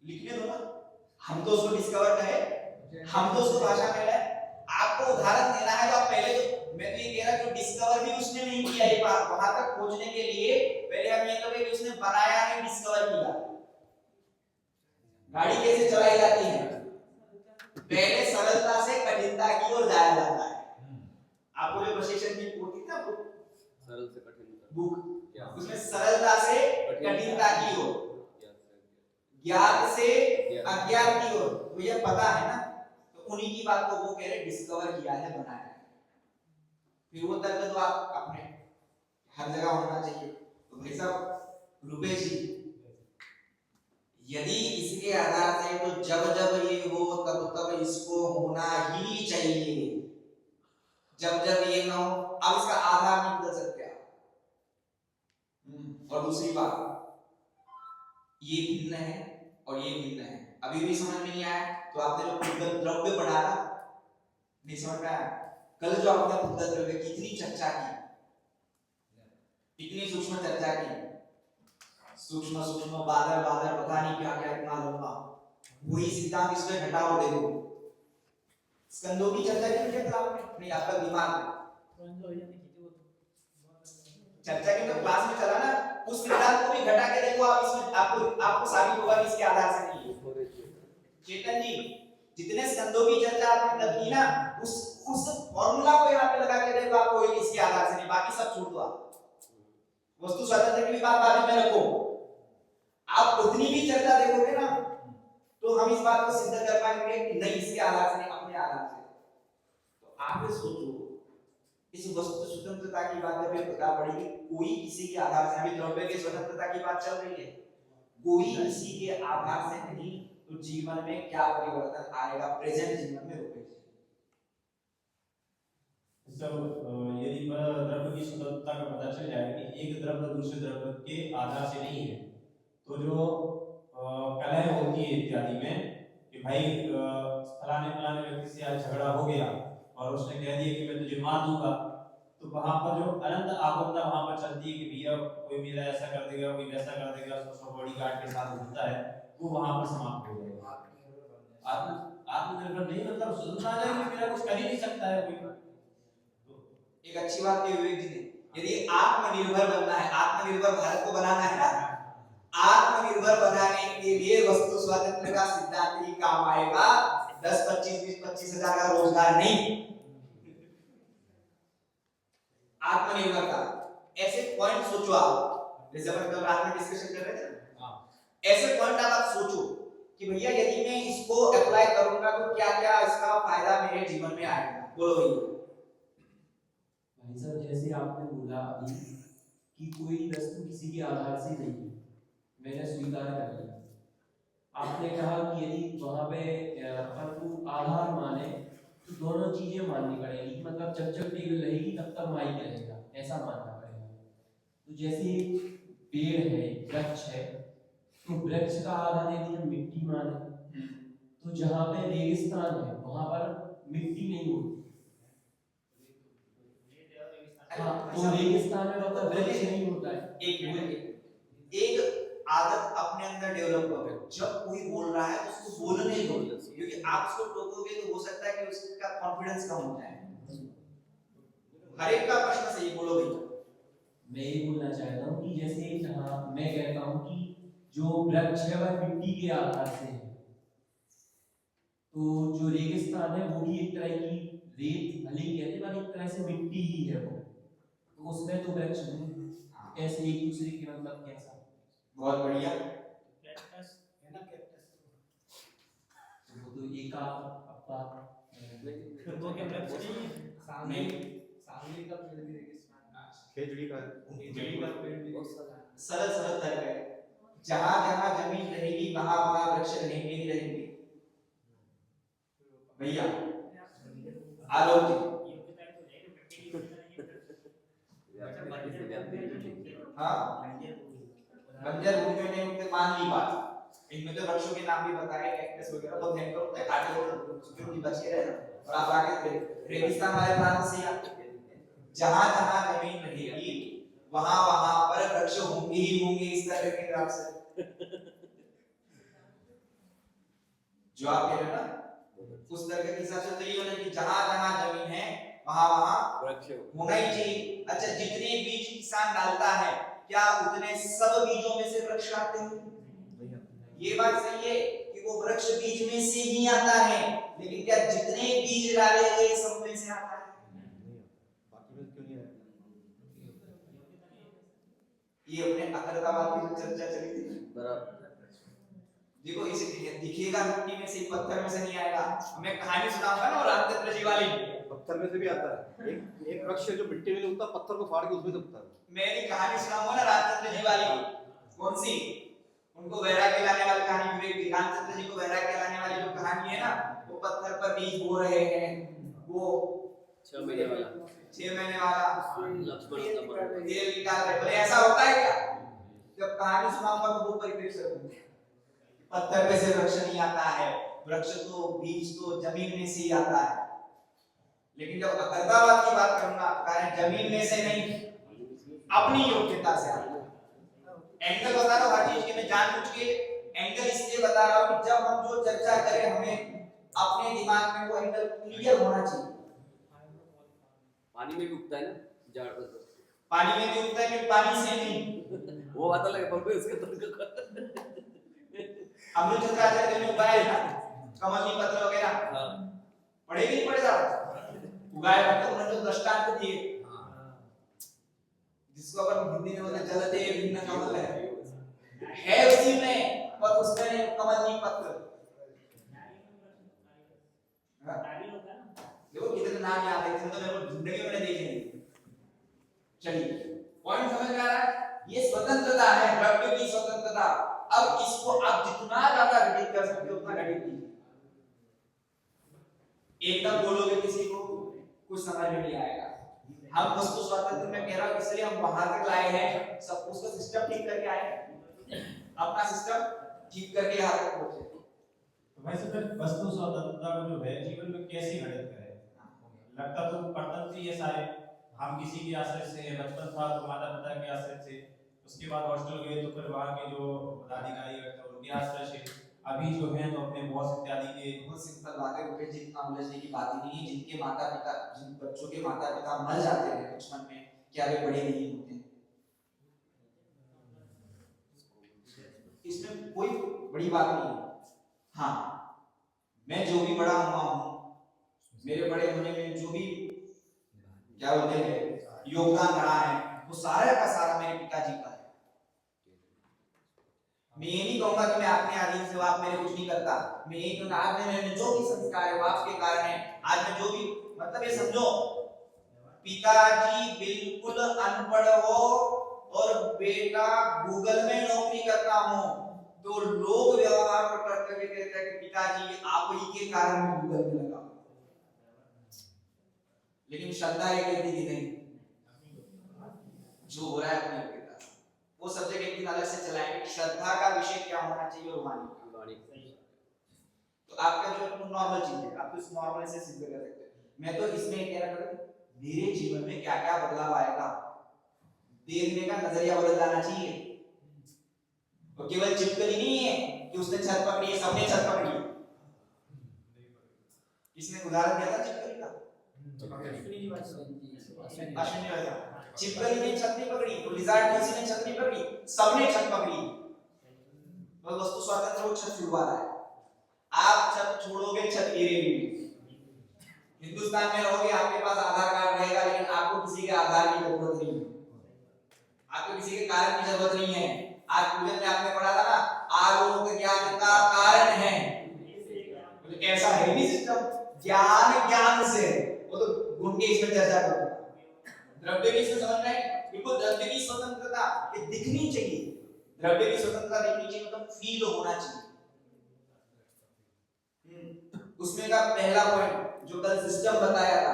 लिखने दो ना, हम तो उसको डिस्कवर कहे, हम तो उसको भाषा में लाए। आपको उदाहरण देना है तो आप पहले तो, मैं तो ये कह रहा कि डिस्कवर भी उसने नहीं किया, ये बात वहां तक पहुंचने के लिए पहले हम ये कहें कि उसने बनाया नहीं, डिस्कवर किया। गाड़ी कैसे चलाई जाती है? पहले सरलता से कठिनता की ओर जाया जाता है। आपको जो प्रशिक्षण की होती थी ना सरल से कठिन बुक, उसमें सरलता से कठिनता की ओर, ज्ञात से अज्ञात की ओर, तो ये पता है ना। तो उन्हीं की बात को वो कह रहे डिस्कवर किया है, बनाया है। फिर वो तर्क तो आप अपने हर जगह होना चाहिए। तो भाई साहब रुपेश जी, यदि इसके आधार से तो जब जब ये हो तब तब इसको होना ही चाहिए, जब जब ये ना हो। अब इसका आधार नहीं बदल सकते आप। और दूसरी बात, ये भिन्न है और ये भिन्न है, अभी भी समझ में नहीं आया तो आपने जो भूतगत द्रव्य पढ़ा ना, नहीं समझ में आया? कल जो आपने भूतगत द्रव्य की इतनी चर्चा की, इतनी सूक्ष्म चर्चा की, सूक्ष्म सूक्ष्म बादल बादल पता नहीं क्या क्या इतना लंबा, वही सिद्धांत इसमें घटाओ देखो। स्कंदों की चर्चा की मुझे क्लास में नहीं, आपका दिमाग चर्चा की तो क्लास में चला ना, उस सिद्धांत को भी घटा के देखो आप, इसमें आपको साबित होगा कि इसके आधार से नहीं है। चेतन जी, जितने स्कंदों की चर्चा आपने तब की ना, उस फॉर्मूला को यहाँ पे लगा के देखो, आपको एक इसके आधार से नहीं, बाकी सब छोड़ दो आप। वस्तु स्वातंत्र की भी बात बाद में रखो, आप उतनी भी चर्चा देखोगे ना तो हम इस बात को सिद्ध कर पाएंगे कि नहीं इसके आधार से नहीं, अपने आधार से। तो आप ये सोचो इस वस्तु स्वतंत्रता की बात जब बता पड़ी कि कोई किसी के आधार से, अभी द्रव्य की स्वतंत्रता की बात चल रही है, कोई किसी के आधार से नहीं, तो जीवन में क्या परिवर्तन आएगा प्रेजेंट जीवन में रुपए यदि द्रव्य की स्वतंत्रता का पता चल जाए कि एक द्रव्य दूसरे द्रव्य के आधार से नहीं है, तो जो कलह होती है इत्यादि में कि भाई फलाने फलाने व्यक्ति से आज झगड़ा हो गया और उसने कह दिया कि मैं तुझे मार दूंगा, तो वहां पर जो अनंत आकुलता वहां पर चलती है कि भैया कोई मेरा ऐसा कर देगा, कोई वैसा कर देगा, उसको बॉडी गार्ड के साथ होता है, वो वहां पर समाप्त हो जाएगा। आत्मनिर्भर नहीं, मतलब स्वतंत्र आ जाएगी, मेरा कुछ कर ही नहीं सकता है कोई। एक अच्छी बात की विवेक जी ने, यदि आत्मनिर्भर बनना है, आत्मनिर्भर भारत को बनाना है ना, आत्मनिर्भर बनाने के लिए वस्तु स्वातंत्र का सिद्धांत ही काम आएगा, 10, 25, 20, 25 हजार का रोजगार नहीं। आत्मनिर्भरता ऐसे पॉइंट सोचो आप, जैसे अपन कल रात में डिस्कशन कर रहे थे ना, ऐसे पॉइंट आप सोचो कि भैया यदि मैं इसको अप्लाई करूंगा तो क्या क्या इसका फायदा मेरे जीवन में आएगा। बोलो भैया। भाई साहब, जैसे आपने बोला अभी कि कोई वस्तु किसी के आधार से नहीं है, मैंने स्वीकार कर लिया। आपने कहा कि यदि वहां पे अपन को आधार माने तो दोनों चीजें माननी पड़ेगी, मतलब जब जब टेबल रहेगी तब तक माइक रहेगा, ऐसा मानना पड़ेगा। तो जैसे पेड़ है, वृक्ष है, तो वृक्ष का आधार यदि हम मिट्टी माने तो जहाँ पे रेगिस्तान है वहां पर मिट्टी नहीं होती। हाँ, तो रेगिस्तान में मतलब वृक्ष नहीं होता है। एक आदत अपने अंदर डेवलप करो, जब कोई बोल रहा है उसको बोलने दो, क्योंकि आप उसको टोकोगे तो हो सकता है कि उसका कॉन्फिडेंस कम हो जाए। हर एक का प्रश्न सही, बोलो भैया। मैं ये बोलना चाहता हूँ कि जैसे जहाँ मैं कहता हूँ कि जो वृक्ष है वह मिट्टी के आधार से है, तो जो रेगिस्तान है वो भी एक तरह की रेत भले ही कहते पर एक तरह से मिट्टी ही है वो, तो उसमें तो वृक्ष नहीं। ऐसे एक दूसरे के मतलब कैसा। बहुत बढ़िया। वो तो एक अपा तो क्या वृक्ष नहीं, सावली का पेड़ भी रेगिस्तान, खेजड़ी का पेड़ भी सरल सरल तर्क है, जहां जहां जमीन रहेगी वहां वहां वृक्ष रहेंगे ही रहेंगे। भैया आलोक जी, हाँ बंजर भूमि में उनके मान ली बात, इनमें तो वृक्षों के नाम भी बताए, कैक्टस वगैरह तो ध्यान करो, काटे जो भी बचे रहे और आप आगे रेगिस्तान वाले प्रांत से जहां जहां जमीन रहेगी वहां वहां पर वृक्ष होंगे ही होंगे, इस तरह के ग्राफ से जो आप कह रहे हो ना उस तरह के हिसाब से तो ये होना कि जहां जहां जमीन है वहां वहां वृक्ष होना ही चाहिए। अच्छा, जितने बीज किसान डालता है क्या उतने सब बीजों में से वृक्ष आते हैं? ये बात सही है कि वो वृक्ष बीज में से ही आता है, लेकिन क्या जितने बीज डाले गए सब में से आता है? ये अपने अकर्तावाद की चर्चा चली थी बराबर। देखो इसे दिखेगा मिट्टी में से, पत्थर में से नहीं आएगा। मैं कहानी सुनाऊंगा ना, और रामचंद्र जी वाली पत्थर में से भी आता है। एक वृक्ष जो मिट्टी में उगता, पत्थर को फाड़ के उसमें उगता है। मैं एक कहानी सुनाऊंगा ना रामचंद्र जी वाली, कौन सी? उनको वैराग्य लाने वाली कहानी, विवेक जी रामचंद्र जी को वैराग्य लाने वाली जो कहानी है ना, वो पत्थर पर बीज बो रहे हैं, वो 6 महीने वाला, 6 महीने वाला लक्ष्मण तेल निकाल रहे। बोले ऐसा होता है क्या? जब कहानी सुनाऊंगा तो वो परिप्रेक्ष्य रखूंगा। पत्थर में से वृक्ष नहीं आता है, वृक्ष तो बीज तो जमीन में से ही आता है। लेकिन जब अकर्तावाद की बात करूंगा, कारण जमीन में से नहीं, अपनी योग्यता से आता है। एंगल बता रहा हूं हर चीज के, मैं जानबूझ के एंगल इसलिए बता रहा हूं कि जब हम जो चर्चा करें हमें अपने दिमाग में वो एंगल क्लियर होना चाहिए। पानी में भी उगता है ना झाड़ पर, पानी में भी उगता है लेकिन पानी से नहीं। वो आता लगे पर इसके तर्क अमृत चंद्राचार्य ने उगाए ना कमलनी पत्र वगैरह, पढ़े नहीं पढ़े साहब? उगाए मतलब उन्होंने जो दृष्टांत दिए, जिसको अपन हिंदी में बोलते जलते भिन्न कमल है उसी में, और उसमें कमलनी पत्र। देखो कितने नाम याद है, तो मेरे को जिंदगी में देखे नहीं। चलिए पॉइंट समझ में आ रहा है? ये स्वतंत्रता है, द्रव्य की स्वतंत्रता। अब इसको आप जितना ज्यादा घटित कर सकते हो उतना घटित कीजिए। एकदम बोलोगे किसी को कुछ समझ में नहीं आएगा। हम वस्तु स्वातंत्र में कह रहा हूं इसलिए हम वहां तक लाए हैं, सब उसका सिस्टम ठीक करके आए हैं, अपना सिस्टम ठीक करके यहाँ तक पहुंचे। तो भाई साहब वस्तु स्वतंत्रता को जो है जीवन में कैसे घटित करें? लगता तो पढ़ता ही ऐसा है, हम किसी के आश्रय से, बचपन था तो माता पिता के आश्रय से, उसके बाद हॉस्टल गए तो फिर वहाँ के जो पदाधिकारी रहते उनके आश्रय से, अभी जो है तो अपने बॉस इत्यादि के। बहुत सिंपल बात है रुपेश जी, इतना उलझने की बात ही नहीं है। जिनके माता पिता, जिन बच्चों के माता पिता मर जाते हैं बचपन में, क्या वे बड़े नहीं होते? इसमें कोई बड़ी बात नहीं है। हाँ, मैं जो भी बड़ा हुआ हूँ, मेरे बड़े होने में जो भी क्या बोलते हैं योगदान रहा है, वो सारा का सारा मेरे पिताजी का है। मैं ये नहीं कहूंगा कि मैं अपने अधीन से बाप मेरे कुछ नहीं करता। मैं ये कहूंगा आज मैंने जो भी संस्कार है बाप के कारण है। आज मैं जो भी, मतलब ये समझो पिताजी बिल्कुल अनपढ़ हो और बेटा गूगल में नौकरी करता हो तो लोग व्यवहार करते हुए कहते हैं कि पिताजी आप ही के कारण मैं गूगल में लगा। लेकिन श्रद्धा ये कहती कि नहीं, जो हो रहा है अपने पिता, वो सब्जेक्ट एक दिन अलग से चलाएंगे। श्रद्धा का विषय क्या होना चाहिए और वाणी। तो आपका जो नॉर्मल चीज है आप इस नॉर्मल से सिद्ध कर सकते हैं। मैं तो इसमें कह रहा था मेरे जीवन में क्या क्या बदलाव आएगा, देखने का नजरिया बदल जाना चाहिए। तो केवल चिपकली नहीं है कि उसने छत पकड़ी है, सबने छत पकड़ी है। इसने उदाहरण दिया था चिपकली का, अश्विनी वाला चिपकली ने छत नहीं पकड़ी, लिजार्ड ने छत नहीं पकड़ी, सबने छत पकड़ी। तो वस्तु स्वातंत्र वो छत छुड़वा रहा है। आप छत छोड़ोगे छत गिरेगी। हिंदुस्तान में रहोगे आपके पास आधार कार्ड रहेगा लेकिन आपको किसी के आधार की जरूरत नहीं है, आपको किसी के कारण की जरूरत नहीं है। आज पूजन में आपने पढ़ा था ना, आलोक ज्ञान का कारण है, तो ऐसा है नहीं सिस्टम ज्ञान ज्ञान से, वो तो गुण के इसमें चर्चा करूंगा। द्रव्य की समझ में आई, बिल्कुल द्रव्य की स्वतंत्रता ये दिखनी चाहिए। द्रव्य की स्वतंत्रता दिखनी चाहिए मतलब फील होना चाहिए। उसमें का पहला पॉइंट जो कल सिस्टम बताया था,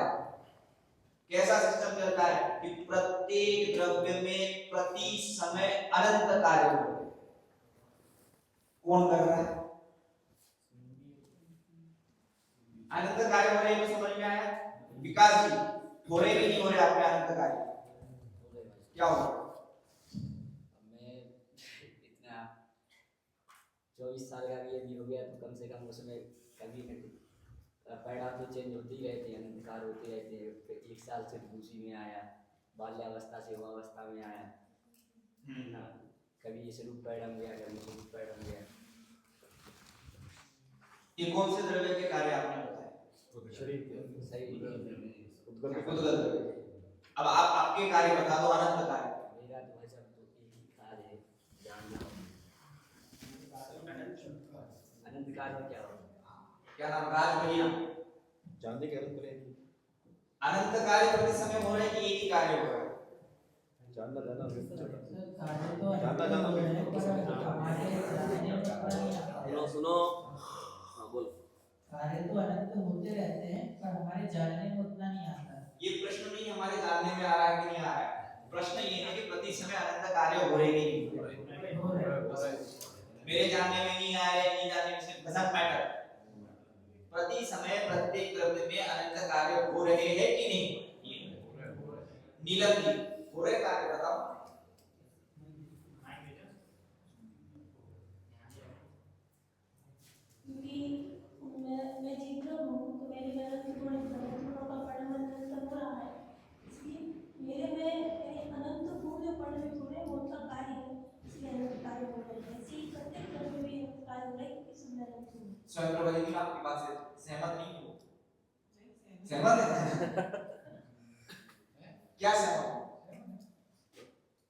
कैसा सिस्टम चलता है कि प्रत्येक द्रव्य में प्रति समय अनंत कार्य हो रहे। कौन कर रहा है? अनंत कार्य हो रहे हैं, समझ में आया? विकास जी हो रहे भी नहीं हो रहे आपके अनंत कार्य? क्या हो रहा? मैं इतना 24 साल का भी यदि हो गया तो कम से कम उसमें कभी परिणाम तो चेंज होते ही रहते हैं, अनंत कार्य होते रहते हैं। फिर 1 साल से दूसरी में आया, बाल्यावस्था से युवावस्था में आया, कभी इस रूप परिणाम गया, कभी इस रूप परिणाम गया। ये कौन से द्रव्य के कार्य आपने बताए? अब आप आपके कार्य बता दो, अनंत कार्य। मेरा तो भाई साहब तो एक ही कार्य है, जानना। अनंत कार्य क्या होगा? क्या नाम? राज भैया जानने के अनंत कार्य। अनंत कार्य प्रति समय हो रहे हैं कि एक ही कार्य हो रहा है? जानना जानना सुनो बोलो। कार्य तो अनंत होते रहते हैं पर हमारे जानने में उतना नहीं आता। ये प्रश्न नहीं हमारे जानने में आ रहा है कि नहीं आ रहा है, प्रश्न ये है कि प्रति समय अनंत कार्य हो रहे कि नहीं हो रहे। मेरे जानने में नहीं आ रहे, नहीं जानने में से डजंट मैटर। प्रति समय प्रत्येक द्रव्य में अनंत कार्य हो रहे हैं कि नहीं? नीलम जी हो रहे कार्य बताओ। मैं जीत रहा हूँ तो मेरी मेहनत से थोड़ा का परिणाम निरंतर हो रहा है, इसलिए मेरे में अनंत पूर्ण पढ़ने थोड़े बहुत का कार्य है, इसलिए अनंत कार्य हो रहे हैं। इसी प्रत्येक कर्म में अनंत कार्य हो रहे हैं क्योंकि सुंदर है। स्वयं प्रभा जी आपकी बात से सहमत नहीं हो? सहमत है? क्या सहमत?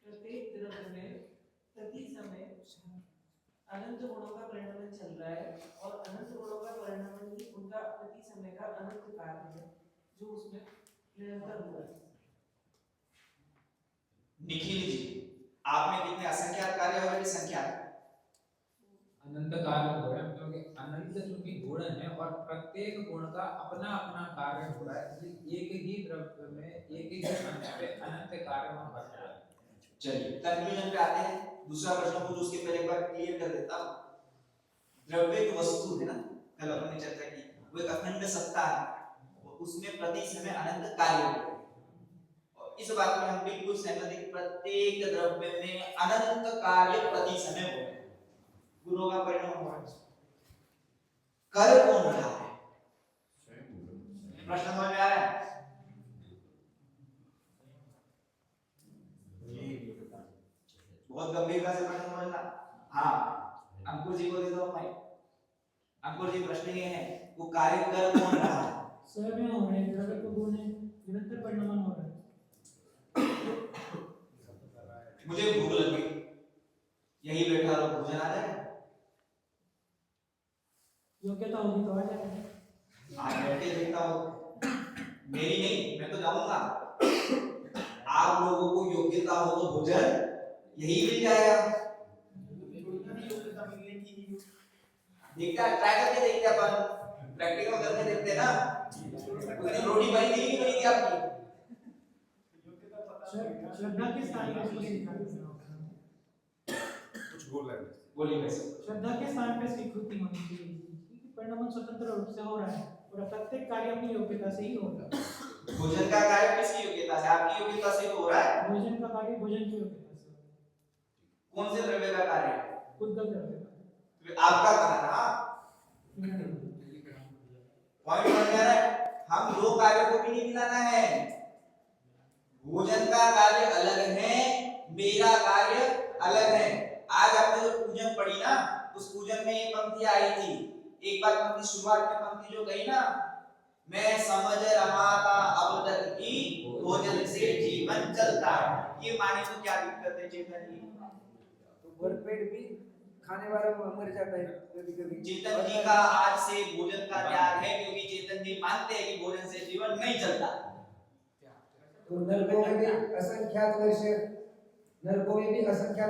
प्रत्येक द्रव्य में प्रति समय अनंत गुणों का परिणाम चल रहा है और अनंत गुणों का परिणाम ही उनका प्रति समय का अनंत कार्य है जो उसमें निरंतर हो रहा है। निखिल जी, आपने कितने असंख्यात कार्य और यदि संख्यात? अनंत कार्य हो रहे हैं, क्योंकि अनंत चूंकि गुण है और प्रत्येक गुण का अपना अपना कार्य हो रहा है, इसलिए एक ही द्रव्य में एक ही अंश पे अनंत कार्य वहां बढ़ रहा है। चलिए कंक्लूजन पे आते हैं। दूसरा प्रश्न पूछ, उसके पहले एक बार क्लियर कर देता हूं। द्रव्य एक वस्तु है ना, कल अपन ने चर्चा की, वो एक अखंड सत्ता है, उसमें प्रति समय अनंत कार्य होते हैं। और इस बात में हम बिल्कुल सहमत हैं कि प्रत्येक द्रव्य में अनंत कार्य प्रति समय होते हैं, गुणों का परिणाम हो रहा है। कर कौन रहा है? प्रश्न समझ में आ रहा है? बहुत गंभीरता से प्रश्न समझना। हाँ, अंकुर जी को दे दो माइक। अंकुर जी, प्रश्न ये है, वो कार्य कर कौन रहा है? स्वयं हो रहे हैं, द्रव्य को गुण है, निरंतर परिणाम हो रहा है। मुझे भूख लगी, यही बैठा रहो, भोजन आ जाएगा? योग्यता होगी तो आ जाएगा। आज बैठ के देखता हूँ, मेरी नहीं, मैं तो जाऊंगा। आप लोगों को योग्यता हो तो भोजन यही मिल जाएगा। देखता ट्राई करके देखते अपन, प्रैक्टिकल करके देखते ना। उतनी रोटी बनी थी कि नहीं थी आपकी? श्रद्धा के स्थान पे इसको स्वीकार कुछ बोल रहे हैं, बोलिए वैसे। श्रद्धा के स्थान पे स्वीकृति होनी चाहिए, क्योंकि परिणाम स्वतंत्र रूप से हो रहा है और प्रत्येक कार्य अपनी योग्यता से ही होगा। भोजन का कार्य किसकी योग्यता से? आपकी योग्यता से हो रहा है। भोजन का कार्य भोजन की योग्यता से होगा। कौन से द्रव्य का कार्य है? खुद का द्रव्य तो आपका कहा ना, पॉइंट समझ में आ रहा है? हम दो कार्यों को भी नहीं मिलाना है। भोजन का कार्य अलग है, मेरा कार्य अलग है। आज आपने जो पूजन पढ़ी ना, उस पूजन में ये पंक्ति आई थी। एक बार पंक्ति शुरुआत में पंक्ति जो गई ना, मैं समझ रहा था अब तक कि भोजन से जीवन चलता है। ये माने तो क्या दिक्कत है चेतन जी? तो भरपेट भी खाने वाला मर जाता है कभी-कभी। चेतन जी का आज से भोजन का त्याग है, क्योंकि चेतन जी मानते हैं कि भोजन से जीवन नहीं चलता। तो नरकों में भी असंख्यात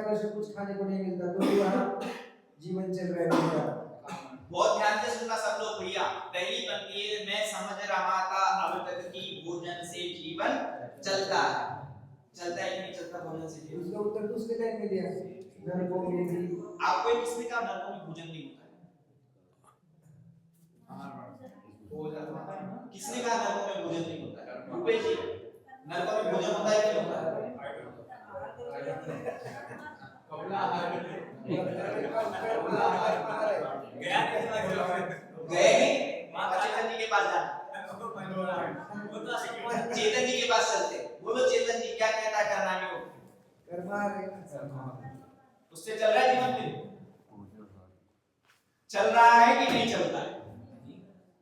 वर्ष कुछ खाने को नहीं मिलता, तो वहाँ जीवन चल रहा है। बहुत ध्यान से सुनना सब लोग भैया। पहली पंक्ति है, मैं समझ रहा था अब तक कि भोजन से जीवन चलता है। चलता है कि नहीं चलता भोजन से जीवन? उसका उत्तर तो उसके टाइम में दिया, नरकों में भी। आपको किसने कहा नरकों में भोजन नहीं होता है? किसने कहा नरकों में भोजन नहीं होता है? रूपेश जी, नरकों में भोजन होता है कि नहीं होता है? गए नहीं? चेतन जी के पास जाना। चेतन जी के पास चलते। बोलो चेतन जी क्या कहता है करना योग? उससे चल रहा है जीवन में? चल रहा है कि नहीं चलता है?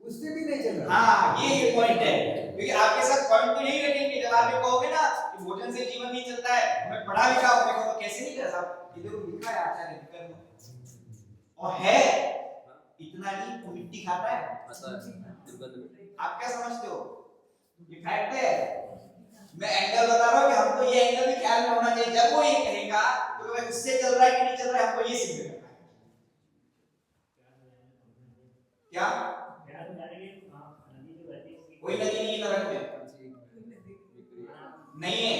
उससे भी नहीं चल रहा। हाँ, ये पॉइंट है। क्योंकि आपके साथ पॉइंट तो यही रखेंगे जब आप ये कहोगे ना कि भोजन से जीवन नहीं चलता है, मैं पढ़ा लिखा हूं, देखो कैसे नहीं कर साहब, इधर लिखा है आचार्य कर्म और है इतना नहीं तो मिट्टी खाता है। आप क्या समझते हो? ये फैक्ट है। मैं एंगल बता रहा हूं कि हमको ये एंगल भी ख्याल में होना चाहिए। जब वो ये कहेगा तो मैं उससे चल रहा है कि नहीं चल रहा है, हमको ये सिद्ध करना है। क्या कोई नदी नहीं नरक में? नहीं है,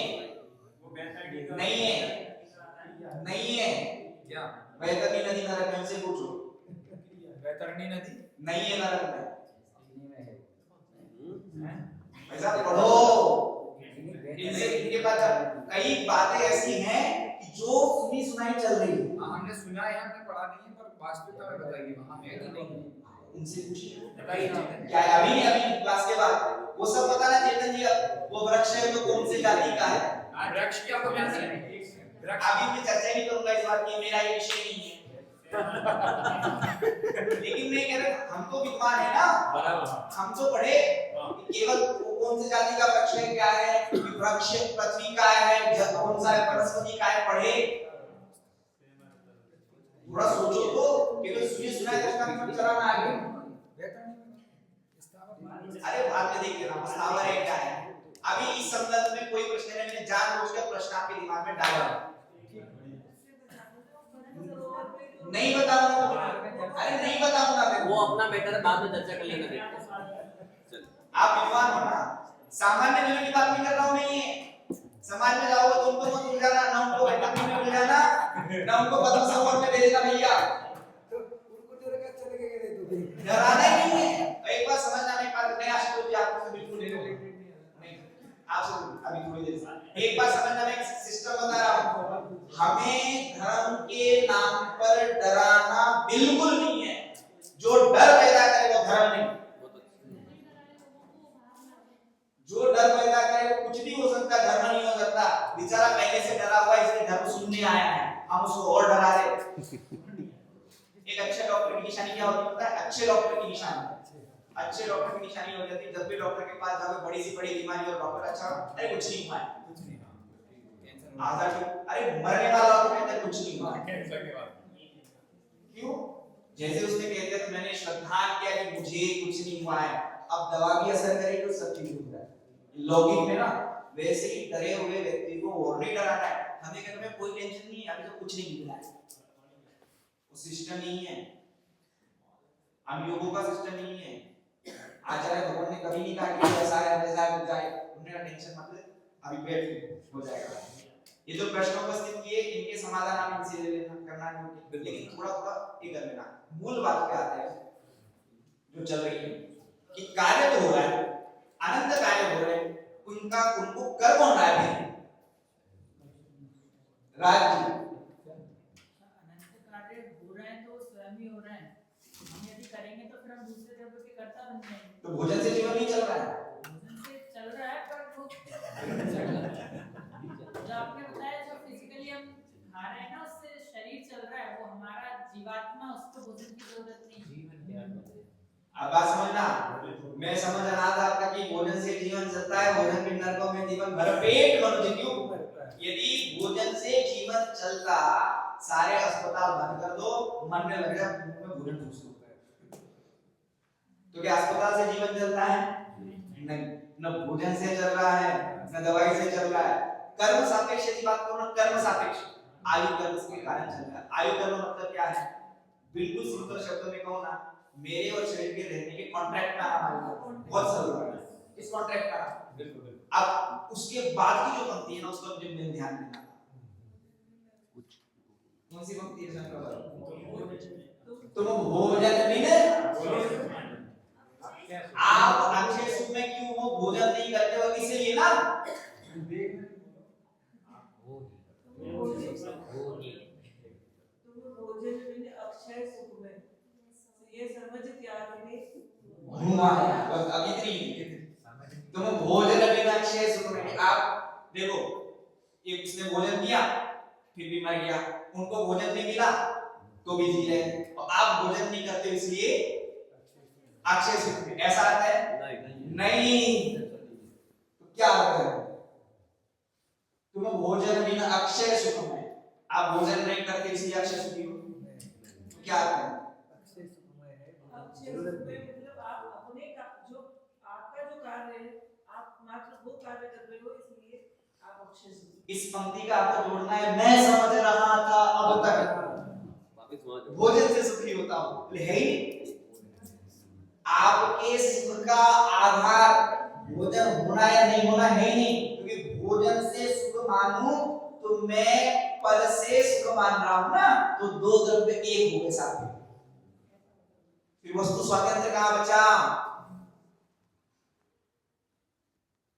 नहीं है, नहीं है। क्या वैतरणी नदी नरक में? से पूछो। वैतरणी नदी नहीं है नरक में। ऐसा पढ़ो। इनसे इनके पास कई बातें ऐसी हैं कि जो सुनी सुनाई चल रही है। हमने सुना है, हमने पढ़ा नहीं है, पर वास्तविकता में बताइए वहां है कि नहीं? उनसे पूछिए क्या है। अभी क्लास के बाद वो सब पता ना चेतन जी। वो वृक्ष है तो कौन से जाति का है? वृक्ष क्या को जानते हैं? अभी मैं चर्चा नहीं करूंगा इस बात की, मेरा ये विषय नहीं है। लेकिन मैं कह रहा हम तो विद्वान है ना, हम तो पढ़े केवल कौन से जाति का वृक्ष है, क्या है, वृक्ष पृथ्वी का है, कौन सा है, वनस्पति का है, पढ़े। थोड़ा सोचो तो, केवल सुनिए सुनाए दृष्टांत चलाना आगे। अरे बाद में देख लेना, स्थावर है क्या है। अभी इस संदर्भ में कोई प्रश्न है, मैंने जानबूझकर प्रश्न आपके दिमाग में डाला नहीं बताऊंगा, अरे नहीं बताऊंगा मैं, वो अपना मैटर बाद में चर्चा कर लेंगे। आप विद्वान हो ना, सामान्य जनों की बात नहीं कर रहा हूं मैं, ये समाज में जाओगे तो उनको मत उलझाना, ना उनको वैज्ञानिक में उलझाना, ना उनको पद्म सरोवर में दे देना भैया, डराना ही नहीं है। एक बार समझना, एक बार नया शब्द आपको बिल्कुल नहीं, आपसे अभी थोड़ी देर एक बार समझना, मैं एक सिस्टम बता रहा हूं, हमें धर्म के नाम पर डराना बिल्कुल नहीं है, जो डर पैदा करे वो धर्म नहीं, जो डर पैदा करे वो कुछ भी हो सकता है, धर्म नहीं हो सकता। बेचारा पहले से डरा हुआ है इसलिए धर्म सुनने आया है, हम उसको और डरा रहे। एक अच्छे डॉक्टर की निशानी क्या होती है पता है? अच्छे डॉक्टर की निशानी, अच्छे डॉक्टर की निशानी हो जाती है जब भी डॉक्टर के पास जाओगे बड़ी सी बड़ी बीमारी और डॉक्टर अच्छा अरे कुछ नहीं हुआ है, आधा अरे मरने वाला हो तो कहते हैं कुछ नहीं हुआ कैंसर के बाद, क्यों? जैसे उसने कह दिया तो मैंने श्रद्धा किया कि मुझे कुछ नहीं हुआ है, अब दवा भी असर करेगी तो सब ठीक हो जाए, लॉगिक में ना। वैसे ही डरे हुए व्यक्ति को और नहीं डराना है, हमें कहने में कोई टेंशन नहीं है, अभी तो कुछ नहीं मिला है, वो सिस्टम नहीं है, हम योगों का सिस्टम नहीं है। आचार्य भगवान ने कभी नहीं कहा कि ऐसा है वैसा है जाए, उन्होंने कहा टेंशन मत ले, अभी बैठ हो जाएगा। ये जो प्रश्न उपस्थित किए इनके समाधान आप इनसे ले लेना, करना नहीं, लेकिन थोड़ा थोड़ा ये कर लेना। मूल बात पे आते हैं जो चल रही है कि कार्य तो हो रहा है, अनंत कार्य हो रहे हैं, उनको कर कौन रहा है? राज्य अनंत कार्य हो रहे हैं तो स्वयं ही हो रहे हैं, हम यदि करेंगे तो फिर हम दूसरे द्रव्य के कर्ता बन जाएंगे। तो भोजन से जीवन नहीं चल रहा है, भोजन से चल रहा है पर वो जो आपने बताया जो फिजिकली हम खा रहे हैं ना उससे शरीर चल रहा है, वो हमारा जीवात्मा, उसको भोजन की जरूरत नहीं है। अब बात समझना, मैं समझ रहा था आपका कि भोजन से जीवन चलता है, भोजन के नरकों में जीवन भरपेट मनुष्य क्यों? यदि भोजन से जीवन चलता, सारे अस्पताल बंद कर दो, मरने लग जाए, मुंह में भोजन घुस दो, तो क्या अस्पताल से जीवन चलता है? नहीं, न भोजन से चल रहा है, न दवाई से चल रहा है। कर्म सापेक्ष की बात करो ना, कर्म सापेक्ष, आयु कर्म के कारण चल रहा है। आयु कर्म मतलब क्या है? बिल्कुल सिंपल शब्दों में कहूं ना, मेरे और शरीर के रहने के कॉन्ट्रैक्ट का नाम आयु कर्म, बहुत सरल है इस कॉन्ट्रैक्ट का नाम। बिल्कुल। अब उसके बाद की जो पंक्ति है ना, उसको मुझे मेन ध्यान देना। कौन सी पंक्ति है शंकर? तुम भोजन बिना, आप अक्षय सुख में क्यों हो? भोजन नहीं करते हो इसलिए ना। भोजन बिन अक्षय सुख में, ये समझ त्याग में घुमा है, बस अब इतनी। तुम भोजन बिन अक्षय सुख में, आप देखो एक उसने भोजन किया फिर भी मर गया, उनको भोजन नहीं मिला तो भी जी रहे, और आप भोजन नहीं करते इसलिए अक्षय सुख में, ऐसा अर्थ है? नहीं, तो क्या अर्थ है? तुम भोजन बिन अक्षय सुख में, आप भोजन नहीं करते इसलिए अक्षय सुखी हो, तो क्या अर्थ है? अक्षय सुख में मतलब आप अपने का जो आपका जो कार्य है, आप मात्र वो कार्य कर रहे हो इसलिए आप अक्षय सुख। इस पंक्ति का अर्थ जोड़ना है, मैं समझ रहा था अब तक भोजन से सुखी होता हूं, है ही आपके सुख का आधार भोजन होना या नहीं होना है ही नहीं, क्योंकि भोजन से सुख मानूं तो मैं पर से सुख मान रहा हूं ना, तो दो द्रव्य एक हो गए साथ में, फिर वस्तु स्वातंत्र कहां बचा?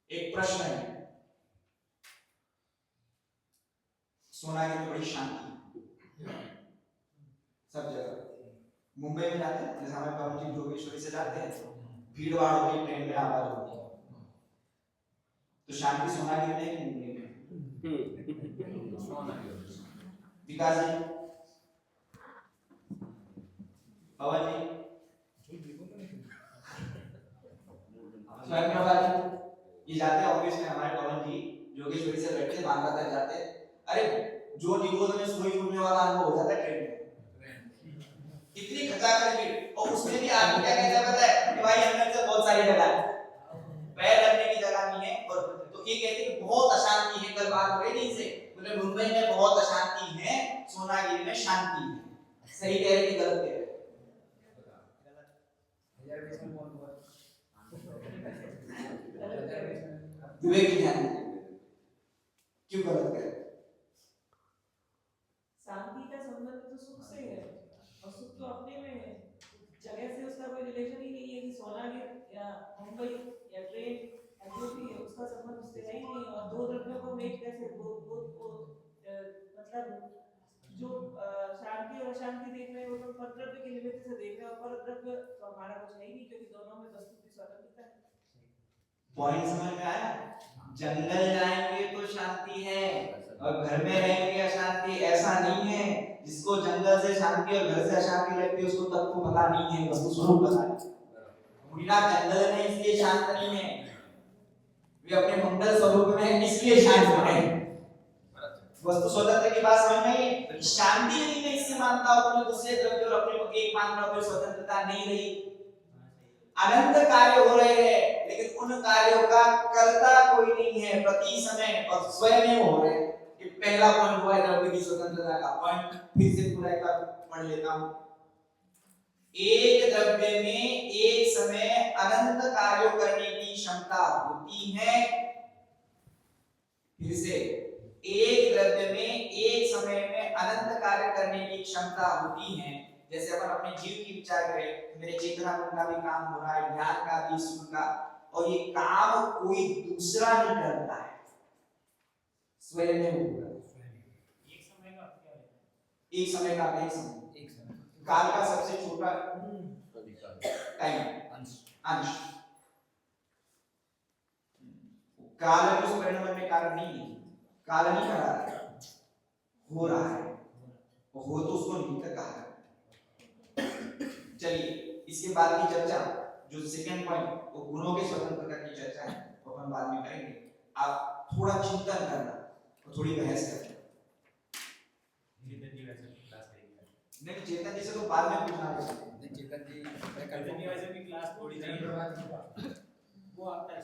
एक प्रश्न है, सोना की तो बड़ी शांति सब जगह, मुंबई में जाते हैं जैसे हमारे पवन जी जोगेश्वरी से जाते हैं, भीड़ भाड़ होती, ट्रेन में आवाज होती है, तो शांति सोनागिरी में कि मुंबई में? विकास जी, पवन जी, स्वयं प्रभा जी, ये जाते हैं ऑफिस में, हमारे पवन जी जोगेश्वरी से बैठते बांद्रा तक जाते हैं, अरे जो निगोद में सोई उड़ने वाला अनुभव हो जाता है ट्रेन में, इतनी खचाखच भीड़, और उसमें भी आदमी क्या कहता है पता है कि भाई अंदर से बहुत सारी जगह है, पैर रखने की जगह नहीं है, और तो ये कहते हैं बहुत अशांति है, कल बात हो रही थी इनसे, बोले मुंबई में बहुत अशांति है, सोनागिरी में शांति है। सही कह रहे थे गलत कह रहे? विवेक ध्यान क्यों गलत कह रहे? शांति का संबंध तो सुख से है और सुख तो अपने में है, जगह से उसका कोई रिलेशन ही नहीं है कि सोनागिर या मुंबई या ट्रेन या जो भी है उसका संबंध उससे है ही नहीं। और दो द्रव्यों को मेक कैसे मतलब जो शांति और अशांति देख रहे हैं वो तो परद्रव्य के निमित्त से देख रहे हैं, और परद्रव्य तो हमारा कुछ है ही नहीं क्योंकि दोनों में वस्तु की स्वतंत्रता है। पॉइंट समझ में आया? जंगल जाएंगे तो शांति है और घर में रहेंगे अशांति, ऐसा नहीं है। जिसको जंगल से शांति और घर से अशांति लगती है उसको तब को पता नहीं है, वस्तु स्वरूप पता नहीं। बिना जंगल में इसलिए शांत नहीं है, वे अपने मंगल स्वरूप में इसलिए शांत है। वस्तु स्वतंत्र की बात समझ में आई? शांति यदि मैं इससे मानता हूं तो दूसरे द्रव्य और अपने को एक मानता हूं, स्वतंत्रता नहीं रही। अनंत कार्य हो रहे हैं लेकिन उन कार्यों का कर्ता कोई नहीं है प्रति समय और स्वयं हो रहे हैं। ये पहला पॉइंट हुआ है द्रव्य की स्वतंत्रता का। पॉइंट फिर से पूरा एक बार पढ़ लेता हूं। एक द्रव्य में एक समय अनंत कार्यों करने की क्षमता होती है। फिर से, एक द्रव्य में एक समय में अनंत कार्य करने की क्षमता होती है। जैसे अपन अपने जीव की विचार करें, मेरे चेतना मन का भी काम हो रहा है, ज्ञान का भी, सुख का, और ये काम कोई दूसरा नहीं करता है, स्वयं में हो रहा है। एक समय का क्या है? एक समय का काल का सबसे छोटा टाइम अंश। काल उस परिणाम में कारण नहीं है, काल नहीं कर रहा है, हो रहा है, हो तो उसको नहीं कहा। चलिए इसके बाद की चर्चा जो सेकंड पॉइंट वो गुणों के स्वतंत्रता की चर्चा है वो अपन बाद में करेंगे। आप थोड़ा चिंतन करना और थोड़ी बहस करना। नहीं चेतन जी से तो बाद में पूछना है। चेतन जी की क्लास थोड़ी देर बाद वो आपका